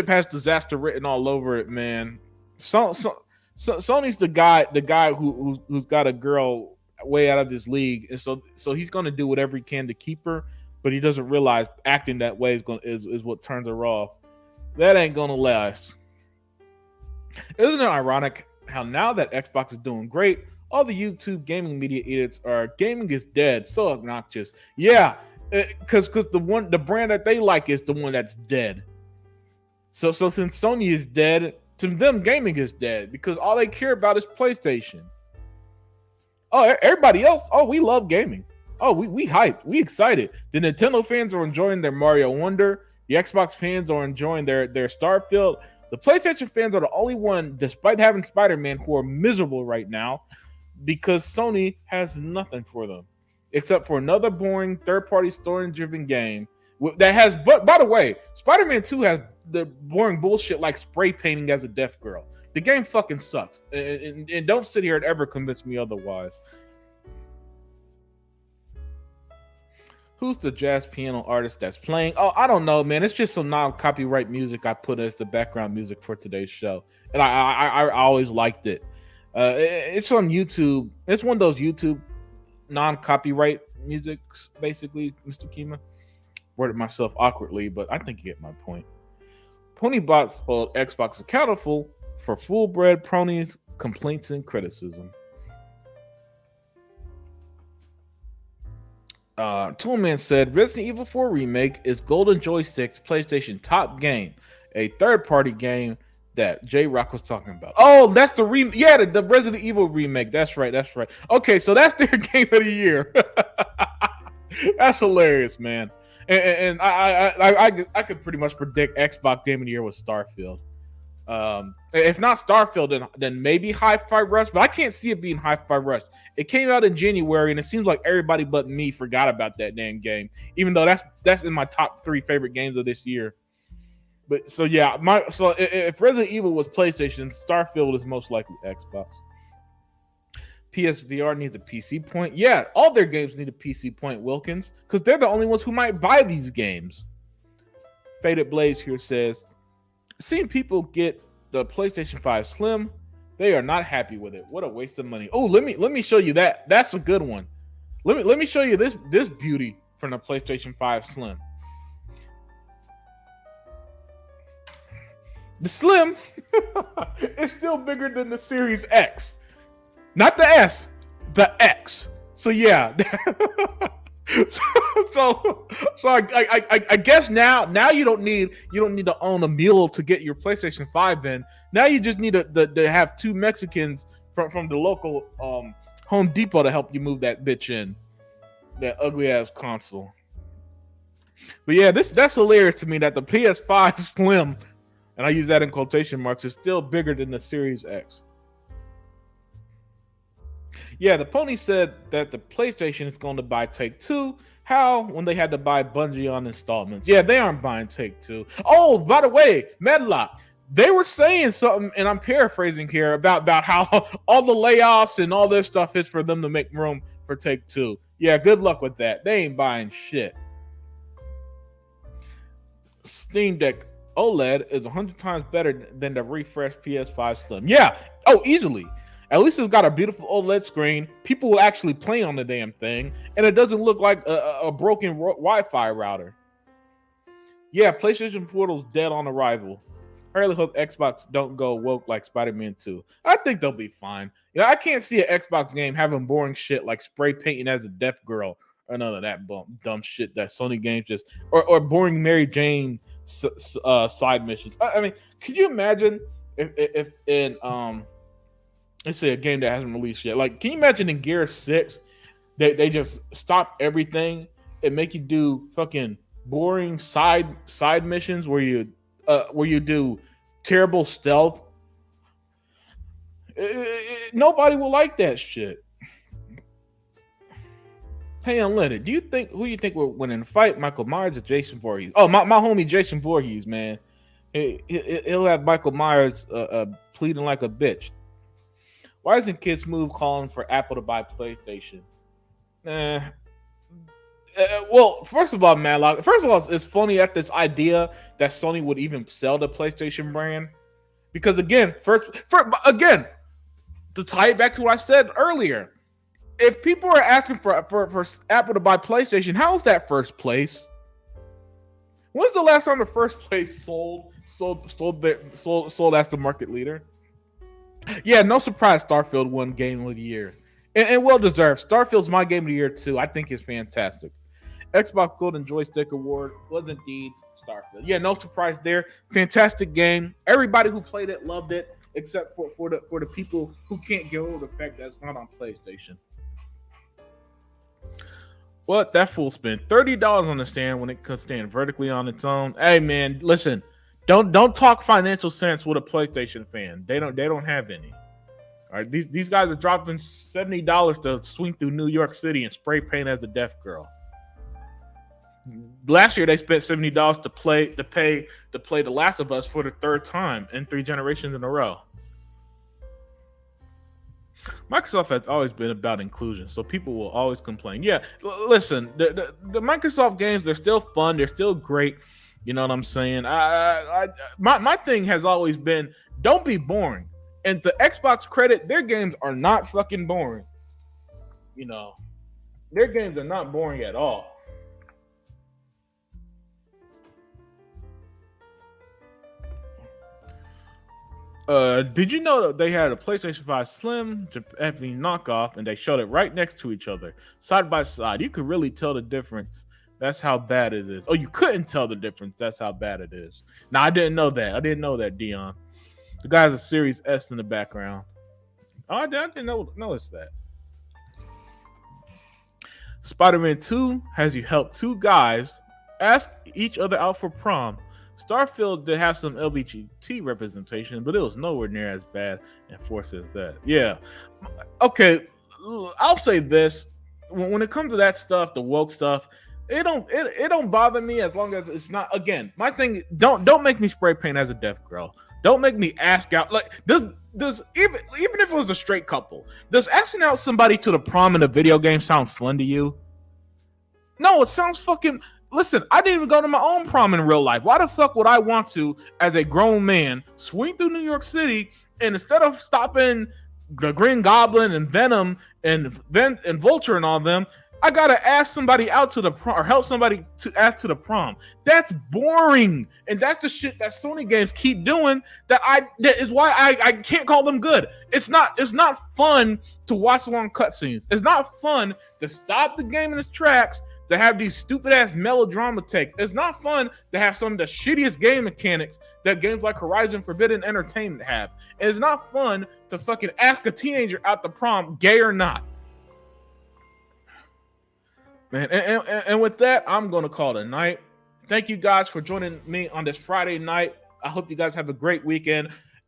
has disaster written all over it, man. Sony's the guy who's got a girl way out of his league, and so he's gonna do whatever he can to keep her, but he doesn't realize acting that way is what turns her off. That ain't gonna last. Isn't it ironic how now that Xbox is doing great, all the YouTube gaming media edits are gaming is dead, so obnoxious. Yeah, because the brand that they like is the one that's dead. So since Sony is dead, to them gaming is dead because all they care about is PlayStation. Oh, everybody else, we love gaming. Oh, we hyped, we excited. The Nintendo fans are enjoying their Mario Wonder. The Xbox fans are enjoying their Starfield. The PlayStation fans are the only one, despite having Spider-Man, who are miserable right now because Sony has nothing for them except for another boring third-party story-driven game that has. But by the way, Spider-Man 2 has the boring bullshit like spray painting as a deaf girl. The game fucking sucks, and don't sit here and ever convince me otherwise. Who's the jazz piano artist that's playing? Oh, I don't know, man. It's just some non-copyright music I put as the background music for today's show, and I always liked it. It's on YouTube. It's one of those YouTube non-copyright musics, basically, Mr. Kima. Worded myself awkwardly, but I think you get my point. Ponybots hold Xbox accountable for full-bred ponies, complaints, and criticism. Toolman said Resident Evil 4 Remake is Golden Joystick's PlayStation top game, a third-party game that J-Rock was talking about. Oh, that's the the Resident Evil remake. That's right. Okay, so that's their game of the year. That's hilarious, man. And I could pretty much predict Xbox Game of the Year was Starfield. If not Starfield, then maybe Hi-Fi Rush, but I can't see it being Hi-Fi Rush. It came out in January, and it seems like everybody but me forgot about that damn game, even though that's in my top 3 favorite games of this year. But so yeah, if Resident Evil was PlayStation, Starfield is most likely Xbox. PSVR needs a PC point. Yeah, all their games need a PC point, Wilkins, because they're the only ones who might buy these games. Faded Blaze here says, seeing people get the PlayStation 5 Slim, they are not happy with it. What a waste of money. Oh, let me show you that. That's a good one. Let me show you this beauty from the PlayStation 5 Slim. The Slim is still bigger than the Series X. Not the S, the X. So yeah. so I guess now you don't need to own a mule to get your PlayStation 5 in. Now you just need to have two Mexicans from the local Home Depot to help you move that bitch in. That ugly ass console. But yeah, that's hilarious to me that the PS5 Slim, and I use that in quotation marks, is still bigger than the Series X. Yeah, the pony said that the PlayStation is going to buy Take-Two. How? When they had to buy Bungie on installments. Yeah, they aren't buying Take-Two. Oh, by the way, Medlock, they were saying something, and I'm paraphrasing here, about how all the layoffs and all this stuff is for them to make room for Take-Two. Yeah, good luck with that. They ain't buying shit. Steam Deck OLED is 100 times better than the refreshed PS5 Slim. Yeah, easily. At least it's got a beautiful OLED screen. People will actually play on the damn thing, and it doesn't look like a broken Wi-Fi router. Yeah, PlayStation Portal's dead on arrival. I really hope Xbox don't go woke like Spider-Man 2. I think they'll be fine. I can't see an Xbox game having boring shit like spray painting as a deaf girl or none of that dumb shit that Sony games just or boring Mary Jane side missions. I mean, could you imagine if in let's say a game that hasn't released yet? Like, can you imagine in Gear 6 they just stop everything and make you do fucking boring side missions where you do terrible stealth? Nobody will like that shit. Hey, Unlimited, who you think will win in a fight, Michael Myers or Jason Voorhees? Oh, my homie Jason Voorhees, man. He'll have Michael Myers pleading like a bitch. Why isn't Kid Smooth calling for Apple to buy PlayStation? Well, first of all, man, it's funny at this idea that Sony would even sell the PlayStation brand, because again, to tie it back to what I said earlier, if people are asking for Apple to buy PlayStation, how is that first place? When's the last time the first place sold as the market leader? Yeah, no surprise Starfield won Game of the Year. And well deserved. Starfield's my Game of the Year too. I think it's fantastic. Xbox Golden Joystick Award was indeed Starfield. Yeah, no surprise there. Fantastic game. Everybody who played it loved it, except for the people who can't get over the fact that it's not on PlayStation. What? That fool spent $30 on the stand when it could stand vertically on its own. Hey man, listen. Don't talk financial sense with a PlayStation fan. They don't have any. All right, these guys are dropping $70 to swing through New York City and spray paint as a deaf girl. Last year they spent $70 to play The Last of Us for the third time in 3 generations in a row. Microsoft has always been about inclusion, so people will always complain. Yeah, listen, the Microsoft games, they're still fun, they're still great. You know what I'm saying? My thing has always been, don't be boring. And to Xbox credit, their games are not fucking boring. You know, their games are not boring at all. Did you know that they had a PlayStation 5 Slim Japanese knockoff, and they showed it right next to each other, side by side? You could really tell the difference. That's how bad it is. Oh, you couldn't tell the difference. That's how bad it is. Now, I didn't know that. Dion. The guy has a Series S in the background. Oh, I didn't notice that. Spider-Man 2 has you help 2 guys ask each other out for prom. Starfield did have some LGBT representation, but it was nowhere near as bad and forced as that. Yeah. Okay, I'll say this. When it comes to that stuff, the woke stuff, it don't bother me as long as it's not. Again, my thing, don't make me spray paint as a deaf girl. Don't make me ask out. Like, does even if it was a straight couple, does asking out somebody to the prom in a video game sound fun to you? No, it sounds fucking. Listen, I didn't even go to my own prom in real life. Why the fuck would I want to, as a grown man, swing through New York City, and instead of stopping the Green Goblin and Venom and Vulture and all them, I gotta ask somebody out to the prom or help somebody to ask to the prom. That's boring, and that's the shit that Sony games keep doing. That is why I can't call them good. It's not fun to watch long cutscenes. It's not fun to stop the game in its tracks to have these stupid ass melodrama takes. It's not fun to have some of the shittiest game mechanics that games like Horizon Forbidden Entertainment have. And it's not fun to fucking ask a teenager out the prom, gay or not. Man, and with that, I'm going to call it a night. Thank you guys for joining me on this Friday night. I hope you guys have a great weekend.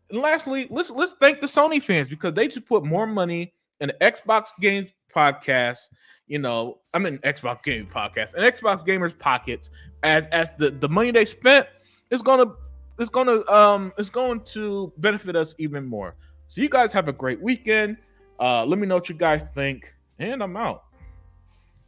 And lastly, let's thank the Sony fans because they just put more money in the Xbox Games podcast. Xbox Game Podcast and Xbox Gamers Pockets as the money they spent is going to benefit us even more. So you guys have a great weekend. Let me know what you guys think, and I'm out.